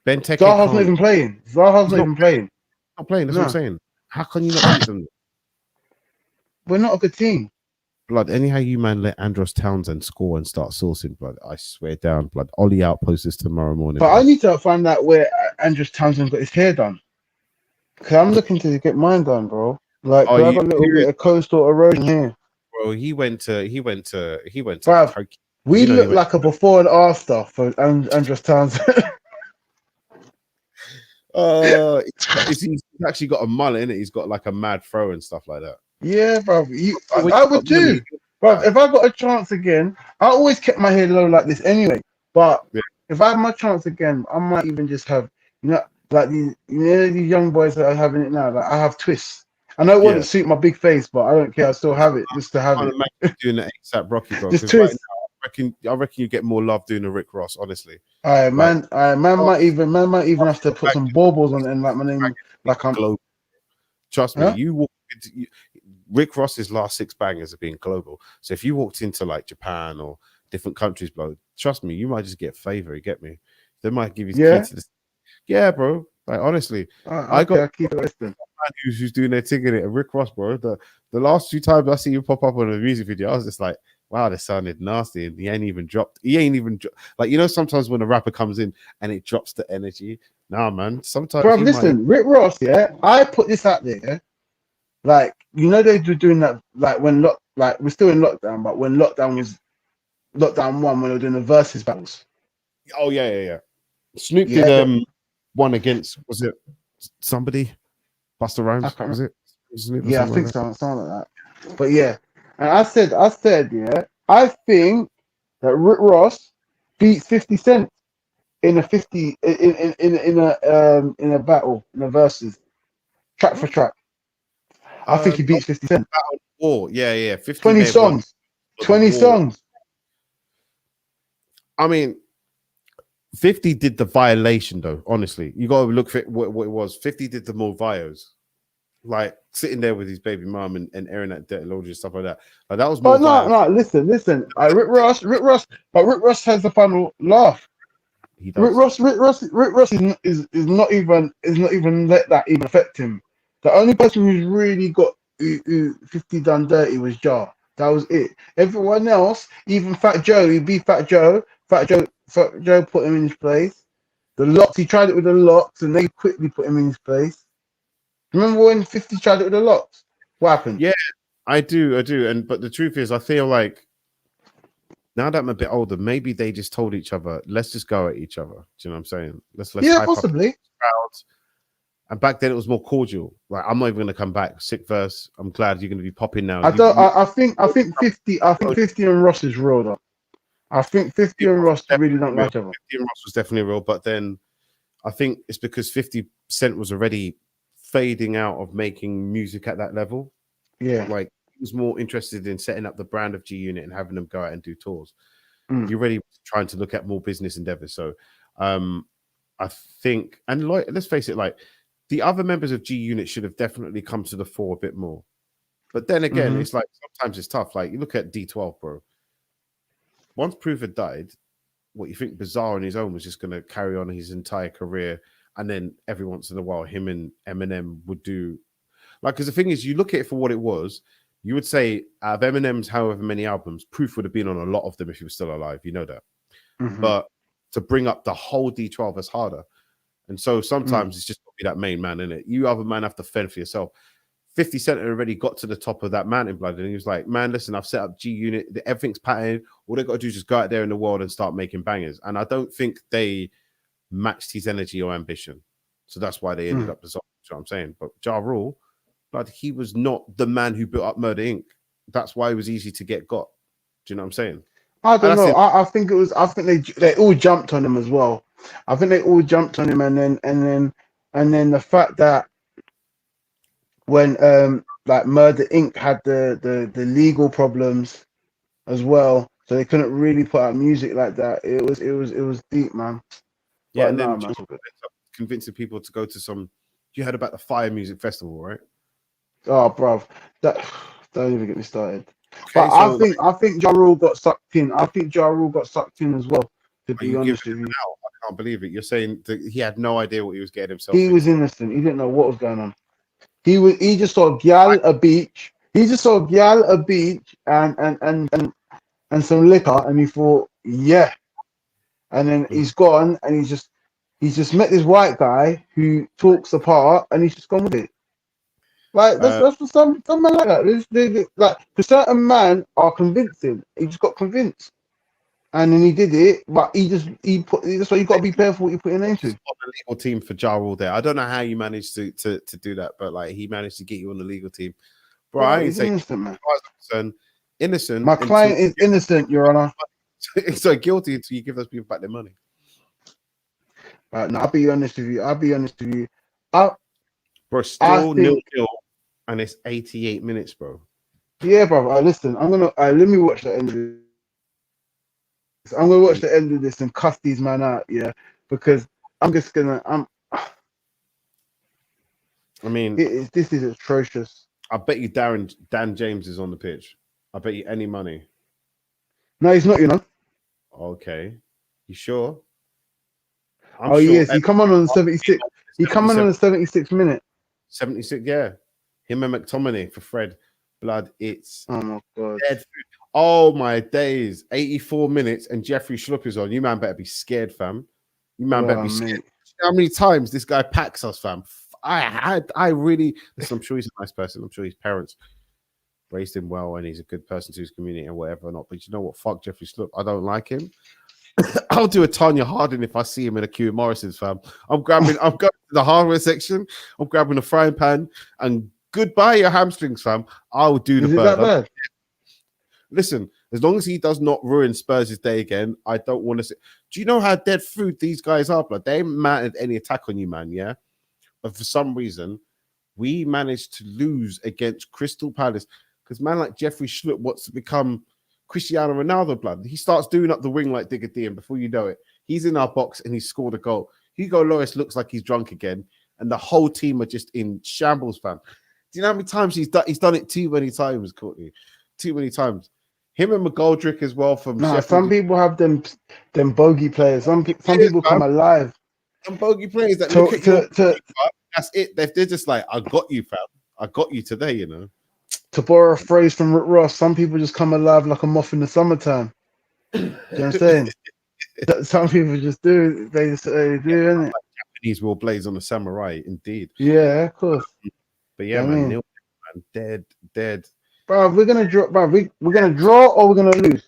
[SPEAKER 2] Benteke
[SPEAKER 1] Zaha's not even playing. Not playing.
[SPEAKER 2] Not playing. That's what I'm saying. How can you not beat them?
[SPEAKER 1] We're not a good team.
[SPEAKER 2] Blood, anyhow you man let Andros Townsend score and start sourcing, blood. I swear down, blood. Ollie outpost this tomorrow morning.
[SPEAKER 1] But blood. I need to find out where Andros Townsend got his hair done. Because I'm looking to get mine done, bro. Like, I got a little bit of coastal erosion here.
[SPEAKER 2] Bro, he went to
[SPEAKER 1] Bruv, we look like a before and after for Andros Townsend.
[SPEAKER 2] He's actually got a mullet, innit? He's got like a mad throw and stuff like that.
[SPEAKER 1] Yeah, bro. I would too. Bro, if I got a chance again, I always kept my hair low like this anyway. But if I have my chance again, I might even just have, like these young boys that are having it now. Like I have twists. I know it wouldn't suit my big face, but I don't care. I still have it just to have it.
[SPEAKER 2] Doing the ASAP Rocky, bro.
[SPEAKER 1] Just twist.
[SPEAKER 2] Right now, I reckon you get more love doing a Rick Ross, honestly.
[SPEAKER 1] Man might even have to put some baubles on it and like my name, like I'm
[SPEAKER 2] global. Trust me, you walk into Rick Ross's last 6 bangers have been global. So if you walked into like Japan or different countries, bro, trust me, you might just get favor. You get me? They might give you the key to this. Yeah, bro. Like honestly, I keep listening. Who's doing their ticket at Rick Ross, bro? The last 2 times I see you pop up on a music video, I was just like, wow, this sounded nasty, and he ain't even dropped. Like sometimes when a rapper comes in and it drops the energy. Nah, man. Sometimes,
[SPEAKER 1] bro, listen, Rick Ross. Yeah, I put this out there. Yeah? Like they were doing that. Like when we're still in lockdown, but when lockdown 1, when they were doing the versus battles.
[SPEAKER 2] Oh yeah. Snoop did one against, was it somebody? Busta Rhymes, was it?
[SPEAKER 1] Yeah, I think so, something like that. But yeah, and I said, I think that Rick Ross beats 50 Cent in a battle, in a versus, track for track. I think he beats 50 Cent.
[SPEAKER 2] Oh yeah, 50
[SPEAKER 1] 20 songs. 20 songs.
[SPEAKER 2] I mean, 50 did the violation though. Honestly, you got to look for what it was. 50 did the more vios, like sitting there with his baby mom and airing that dirty laundry and stuff like that. Like that was more.
[SPEAKER 1] But no, listen. Rick Ross has the final laugh.
[SPEAKER 2] He does.
[SPEAKER 1] Rick Ross is not even let that even affect him. The only person who's really got 50 done dirty was Ja. That was it. Everyone else, even Fat Joe, he beat Fat Joe. Fat Joe put him in his place. The Locks, he tried it with the Locks, and they quickly put him in his place. Remember when 50 tried it with the Locks? What happened?
[SPEAKER 2] Yeah, I do. But the truth is, I feel like Now that I'm a bit older, maybe they just told each other, let's just go at each other. Do you know what I'm saying? Let's
[SPEAKER 1] Yeah,
[SPEAKER 2] hype up
[SPEAKER 1] possibly.
[SPEAKER 2] crowds. And back then it was more cordial. Like, I'm not even gonna come back. Sick verse. I'm glad you're gonna be popping now.
[SPEAKER 1] I think 50. I think 50 and Ross is real though. I think 50 and Ross really don't like each other.
[SPEAKER 2] 50 and Ross was definitely real, but then I think it's because 50 Cent was already fading out of making music at that level.
[SPEAKER 1] Yeah.
[SPEAKER 2] Like, he was more interested in setting up the brand of G Unit and having them go out and do tours. You're really trying to look at more business endeavors. So I think, and like, let's face it, like, the other members of G Unit should have definitely come to the fore a bit more. But then again, it's like sometimes it's tough. Like, you look at D12, bro. Once Proof had died, what you think Bizarre on his own was just going to carry on his entire career, and then every once in a while, him and Eminem would do, like, because the thing is, you look at it for what it was. You would say out of Eminem's however many albums, Proof would have been on a lot of them if he was still alive. You know that. But to bring up the whole D12 is harder. And so sometimes it's just got to be that main man, innit? You other man have to fend for yourself. 50 Cent already got to the top of that mountain, blood, and he was like, man, listen, I've set up G Unit. Everything's patterned. All they got to do is just go out there in the world and start making bangers. And I don't think they matched his energy or ambition. So that's why they ended up dissolving. You know what I'm saying? But Ja Rule, blood, he was not the man who built up Murder Inc. That's why it was easy to get got. Do you know what I'm saying?
[SPEAKER 1] I don't know. I think it was. I think they all jumped on him as well. I think they all jumped on him, and then the fact that when like Murder Inc. had the legal problems as well, so they couldn't really put out music like that. It was deep, man.
[SPEAKER 2] Yeah,
[SPEAKER 1] but
[SPEAKER 2] and then
[SPEAKER 1] man,
[SPEAKER 2] convincing people to go to some. You heard about the Fire Music Festival, right?
[SPEAKER 1] Oh, bruv, that don't even get me started.
[SPEAKER 2] Okay,
[SPEAKER 1] But
[SPEAKER 2] so
[SPEAKER 1] I think Ja Rule got sucked in. I think Ja Rule got sucked in as well. To be honest with you,
[SPEAKER 2] I can't believe it. You're saying that he had no idea what he was getting himself.
[SPEAKER 1] He was innocent. He didn't know what was going on. He just saw gal a beach. He just saw gal a beach and some liquor, and he thought, yeah. And then he's gone, and he's just met this white guy who talks apart, and he's just gone with it. Like that's for some man like that. Like, for certain man are convincing. He just got convinced, and then he did it. But that's why you got to be careful what you put your name to.
[SPEAKER 2] On the legal team for Ja Rule there. I don't know how you managed to do that, but like, he managed to get you on the legal team. Bro, I ain't saying innocent, man. Innocent.
[SPEAKER 1] My client is innocent, Your Honor.
[SPEAKER 2] So guilty until you give those people back their money.
[SPEAKER 1] No, I'll be honest with you.
[SPEAKER 2] Bro, still 0-0, and it's 88 minutes, bro.
[SPEAKER 1] Yeah, bro. Listen, I'm gonna let me watch the end of this. I'm gonna watch the end of this and cuss these man out, yeah, because I'm just gonna.
[SPEAKER 2] I mean,
[SPEAKER 1] this is atrocious.
[SPEAKER 2] I bet you Dan James is on the pitch. I bet you any money.
[SPEAKER 1] No, he's not. You know.
[SPEAKER 2] Okay, you sure?
[SPEAKER 1] I'm sure yes, he come on the 76. He come on the 76th minute.
[SPEAKER 2] 76, yeah. Him and McTominay for Fred. Blood, it's
[SPEAKER 1] oh my god.
[SPEAKER 2] Dead food. Oh my days. 84 minutes and Jeffrey Schlupp is on. You man better be scared, fam. You man better be scared. How many times this guy packs us, fam? I really listen, I'm sure he's a nice person. I'm sure his parents raised him well and he's a good person to his community and whatever or not. But you know what? Fuck Jeffrey Schlupp. I don't like him. I'll do a Tanya Harding if I see him in a queue of Morrison's, fam. I'm going to the hardware section. I'm grabbing a frying pan and goodbye your hamstrings, fam. I'll do the bird. Listen, as long as he does not ruin Spurs' day again, I don't want to see. Do you know how dead food these guys are, blood? They ain't mounted any attack on you, man, yeah? But for some reason, we managed to lose against Crystal Palace because man like Jeffrey Schlupp wants to become Cristiano Ronaldo, blood. He starts doing up the wing like Digger D, and before you know it, he's in our box and he's scored a goal. Hugo Lloris looks like he's drunk again, and the whole team are just in shambles, fam. Do you know how many times he's done it too many times, Courtney? Too many times. Him and McGoldrick as well from Sheffield.
[SPEAKER 1] Some people have them bogey players. Some people come alive.
[SPEAKER 2] Some bogey players that look at you. That's it. They're just like, I got you, fam. I got you today, you know.
[SPEAKER 1] To borrow a phrase from Rick Ross, some people just come alive like a moth in the summertime. Do you know what I'm saying? Some people just do. They do, innit?
[SPEAKER 2] Like Japanese will blaze on the samurai, indeed.
[SPEAKER 1] Yeah, of course.
[SPEAKER 2] But yeah, man, dead.
[SPEAKER 1] Bro, we're gonna draw. Bro, we're gonna draw or we're gonna lose.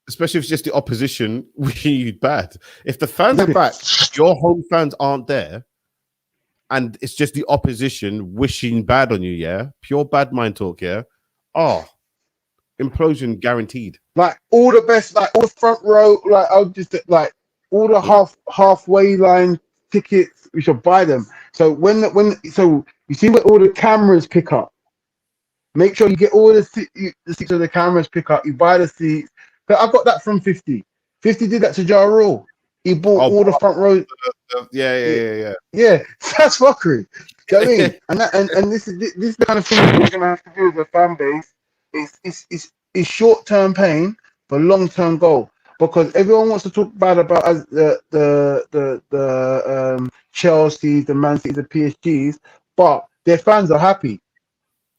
[SPEAKER 2] Especially if it's just the opposition wishing you bad. If the fans are back, your home fans aren't there, and it's just the opposition wishing bad on you, yeah? Pure bad mind talk, yeah? Oh, implosion guaranteed.
[SPEAKER 1] Like all the best, like all the front row, like I'll just like all the halfway line tickets, we should buy them. So so you see where all the cameras pick up. Make sure you get all the seats of the cameras pick up. You buy the seats. But I got that from 50. 50 did that to Ja Rule. He bought all the front row.
[SPEAKER 2] Yeah.
[SPEAKER 1] Yeah, that's fuckery. Do you know what I mean? And this is the kind of thing we're gonna have to do with the fan base. It's short-term pain for long-term goal. Because everyone wants to talk bad about the Chelsea, the Man City, the PSGs, but their fans are happy.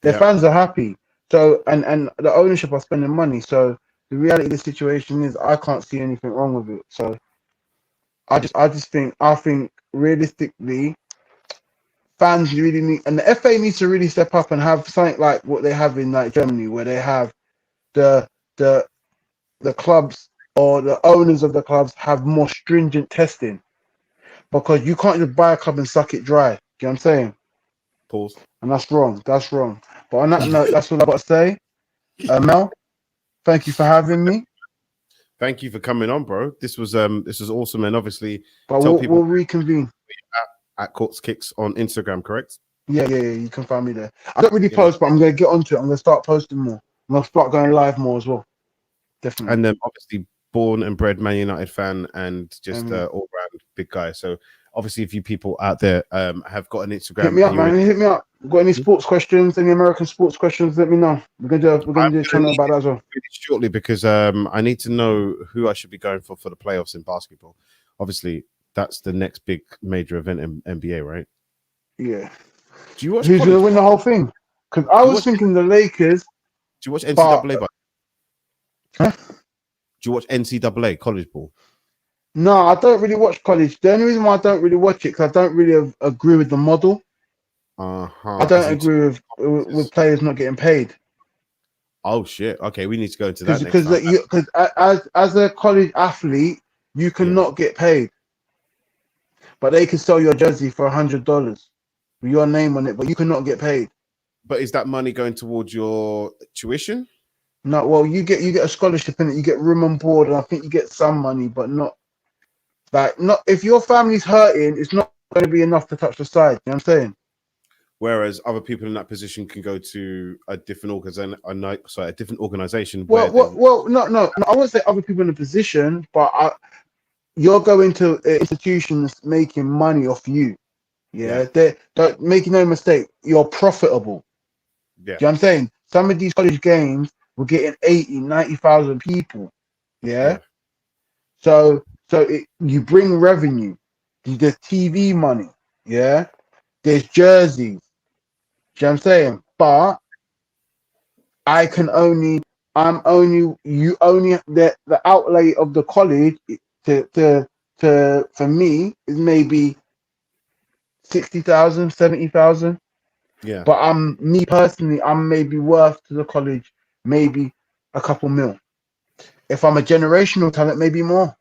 [SPEAKER 1] Their fans are happy. So and the ownership are spending money. So the reality of the situation is I can't see anything wrong with it. So I think realistically fans really need, and the FA needs to really step up and have something like what they have in like Germany, where they have the clubs or the owners of the clubs have more stringent testing, because you can't just buy a club and suck it dry. Do you know what I'm saying?
[SPEAKER 2] Pause.
[SPEAKER 1] And that's wrong. That's wrong. But on that note, that's all I've got to say. Mel, thank you for having me.
[SPEAKER 2] Thank you for coming on, bro. This was awesome, and obviously,
[SPEAKER 1] but we'll reconvene
[SPEAKER 2] at CourtzKickz on Instagram, correct?
[SPEAKER 1] Yeah. You can find me there. I don't really post, but I'm gonna get onto it. I'm gonna start posting more. I'm gonna start going live more as well. Definitely.
[SPEAKER 2] And then obviously, born and bred Man United fan, and just all round big guy. So obviously, if you people out there have got an Instagram,
[SPEAKER 1] hit me up, man. Hit me up. Got any sports questions? Any American sports questions? Let me know. We're gonna do a channel about that as well.
[SPEAKER 2] Shortly, because I need to know who I should be going for the playoffs in basketball. Obviously, that's the next big major event in NBA, right?
[SPEAKER 1] Yeah.
[SPEAKER 2] Do you watch?
[SPEAKER 1] Who's gonna win the whole thing? Because I was thinking the Lakers.
[SPEAKER 2] Do you watch NCAA?
[SPEAKER 1] Huh?
[SPEAKER 2] Do you watch NCAA college ball?
[SPEAKER 1] No, I don't really watch college. The only reason why I don't really watch it because I don't really agree with the model. I don't agree with players not getting paid.
[SPEAKER 2] Oh shit! Okay, we need to go into that
[SPEAKER 1] because as a college athlete, you cannot get paid, but they can sell your jersey for $100 with your name on it, but you cannot get paid.
[SPEAKER 2] But is that money going towards your tuition?
[SPEAKER 1] No, well, you get a scholarship in it. You get room and board, and I think you get some money, but not if your family's hurting, it's not going to be enough to touch the side. You know what I'm saying?
[SPEAKER 2] Whereas other people in that position can go to a different organization. A different organization.
[SPEAKER 1] No. I won't say other people in the position, but you're going to institutions making money off you. Yeah. Don't make no mistake. You're profitable. Yeah. Do you know what I'm saying? Some of these college games were getting 80, 90,000 people. Yeah. So you bring revenue. There's TV money. Yeah. There's jerseys. Do you know what I'm saying? But the outlay of the college for me is maybe 60,000, 70,000.
[SPEAKER 2] Yeah.
[SPEAKER 1] But me personally, I'm maybe worth to the college maybe a couple mil. If I'm a generational talent, maybe more,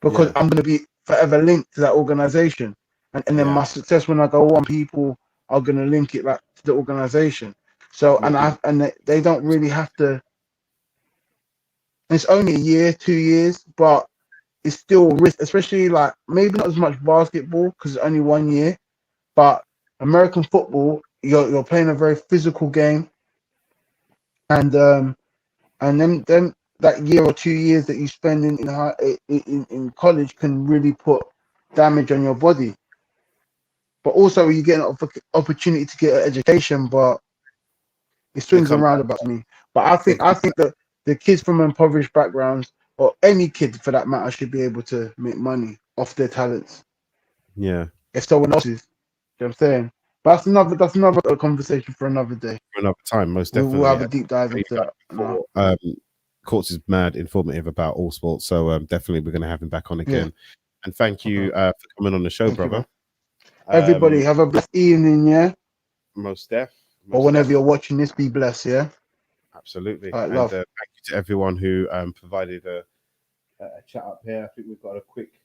[SPEAKER 1] because I'm going to be forever linked to that organization, and then my success when I go on, people are going to link it back to the organization. So they don't really have to. It's only a year, 2 years, but it's still risk, especially like maybe not as much basketball because it's only 1 year, but American football, you're playing a very physical game, and then that year or 2 years that you spend in college can really put damage on your body. But also you get an opportunity to get an education, but it swings and roundabouts me. But I think that the kids from impoverished backgrounds, or any kid for that matter, should be able to make money off their talents.
[SPEAKER 2] Yeah.
[SPEAKER 1] If someone else is, you know what I'm saying? But that's another conversation for another day.
[SPEAKER 2] For another time, most definitely.
[SPEAKER 1] We'll have a deep dive into that.
[SPEAKER 2] Courtz is mad informative about all sports, so definitely we're going to have him back on again. Yeah. And thank you for coming on the show, brother.
[SPEAKER 1] Everybody have a blessed evening, yeah?
[SPEAKER 2] Most def.
[SPEAKER 1] Or whenever you're watching this, be blessed, yeah?
[SPEAKER 2] Absolutely.
[SPEAKER 1] All right, love.
[SPEAKER 2] Thank you to everyone who provided a chat up here. I think we've got a quick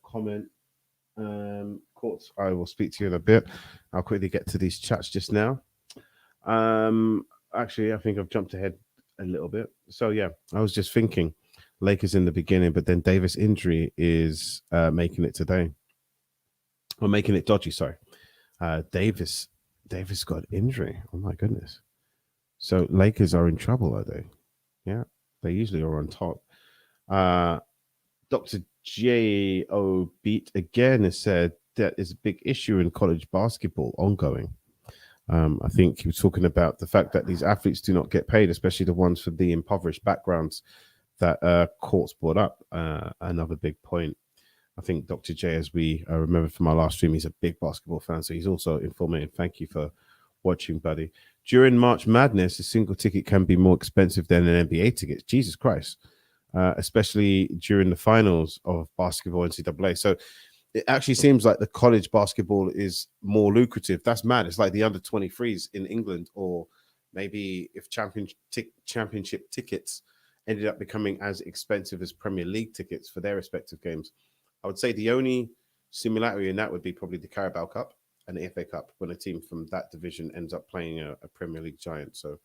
[SPEAKER 2] comment. Courtz, I will speak to you in a bit. I'll quickly get to these chats just now. Actually, I think I've jumped ahead a little bit. So yeah, I was just thinking Lakers in the beginning, but then Davis injury is making it today. Or making it dodgy, sorry. Davis got an injury. Oh my goodness. So Lakers are in trouble, are they? Yeah, they usually are on top. Dr. J.O. Beat again has said that is a big issue in college basketball ongoing. I think he was talking about the fact that these athletes do not get paid, especially the ones from the impoverished backgrounds that Courtz brought up. Another big point. I think Dr. J, as we remember from our last stream, he's a big basketball fan, so he's also informative. Thank you for watching, buddy. During March Madness, a single ticket can be more expensive than an NBA ticket. Jesus Christ. Especially during the finals of basketball NCAA. So it actually seems like the college basketball is more lucrative. That's mad. It's like the under 23s in England, or maybe if championship tickets ended up becoming as expensive as Premier League tickets for their respective games. I would say the only similarity in that would be probably the Carabao Cup and the FA Cup, when a team from that division ends up playing a Premier League giant. So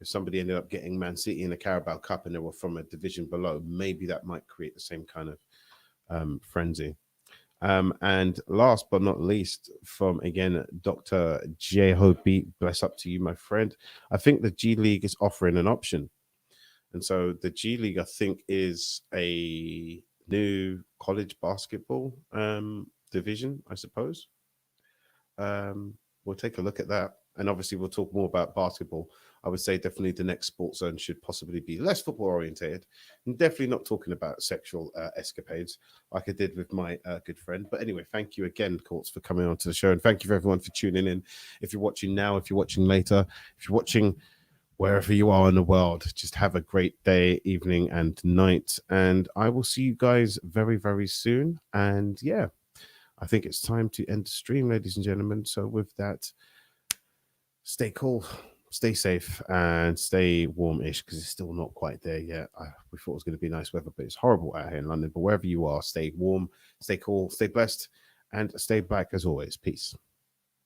[SPEAKER 2] if somebody ended up getting Man City in the Carabao Cup and they were from a division below, maybe that might create the same kind of frenzy. And last but not least, from again, Dr. J. Hobie, bless up to you, my friend. I think the G League is offering an option. And so the G League, I think, is a new college basketball division, I suppose. We'll take a look at that. And obviously, we'll talk more about basketball. I would say definitely the next SportsZone should possibly be less football orientated, and definitely not talking about sexual escapades like I did with my good friend. But anyway, thank you again, Courtz, for coming on to the show. And thank you for everyone for tuning in. If you're watching now, if you're watching later, if you're watching wherever you are in the world, just have a great day, evening, and night. And I will see you guys very, very soon. And yeah, I think it's time to end the stream, ladies and gentlemen. So with that, stay cool, stay safe, and stay warm-ish, because it's still not quite there yet. We thought it was going to be nice weather, but it's horrible out here in London. But wherever you are, stay warm, stay cool, stay blessed, and stay back as always. Peace.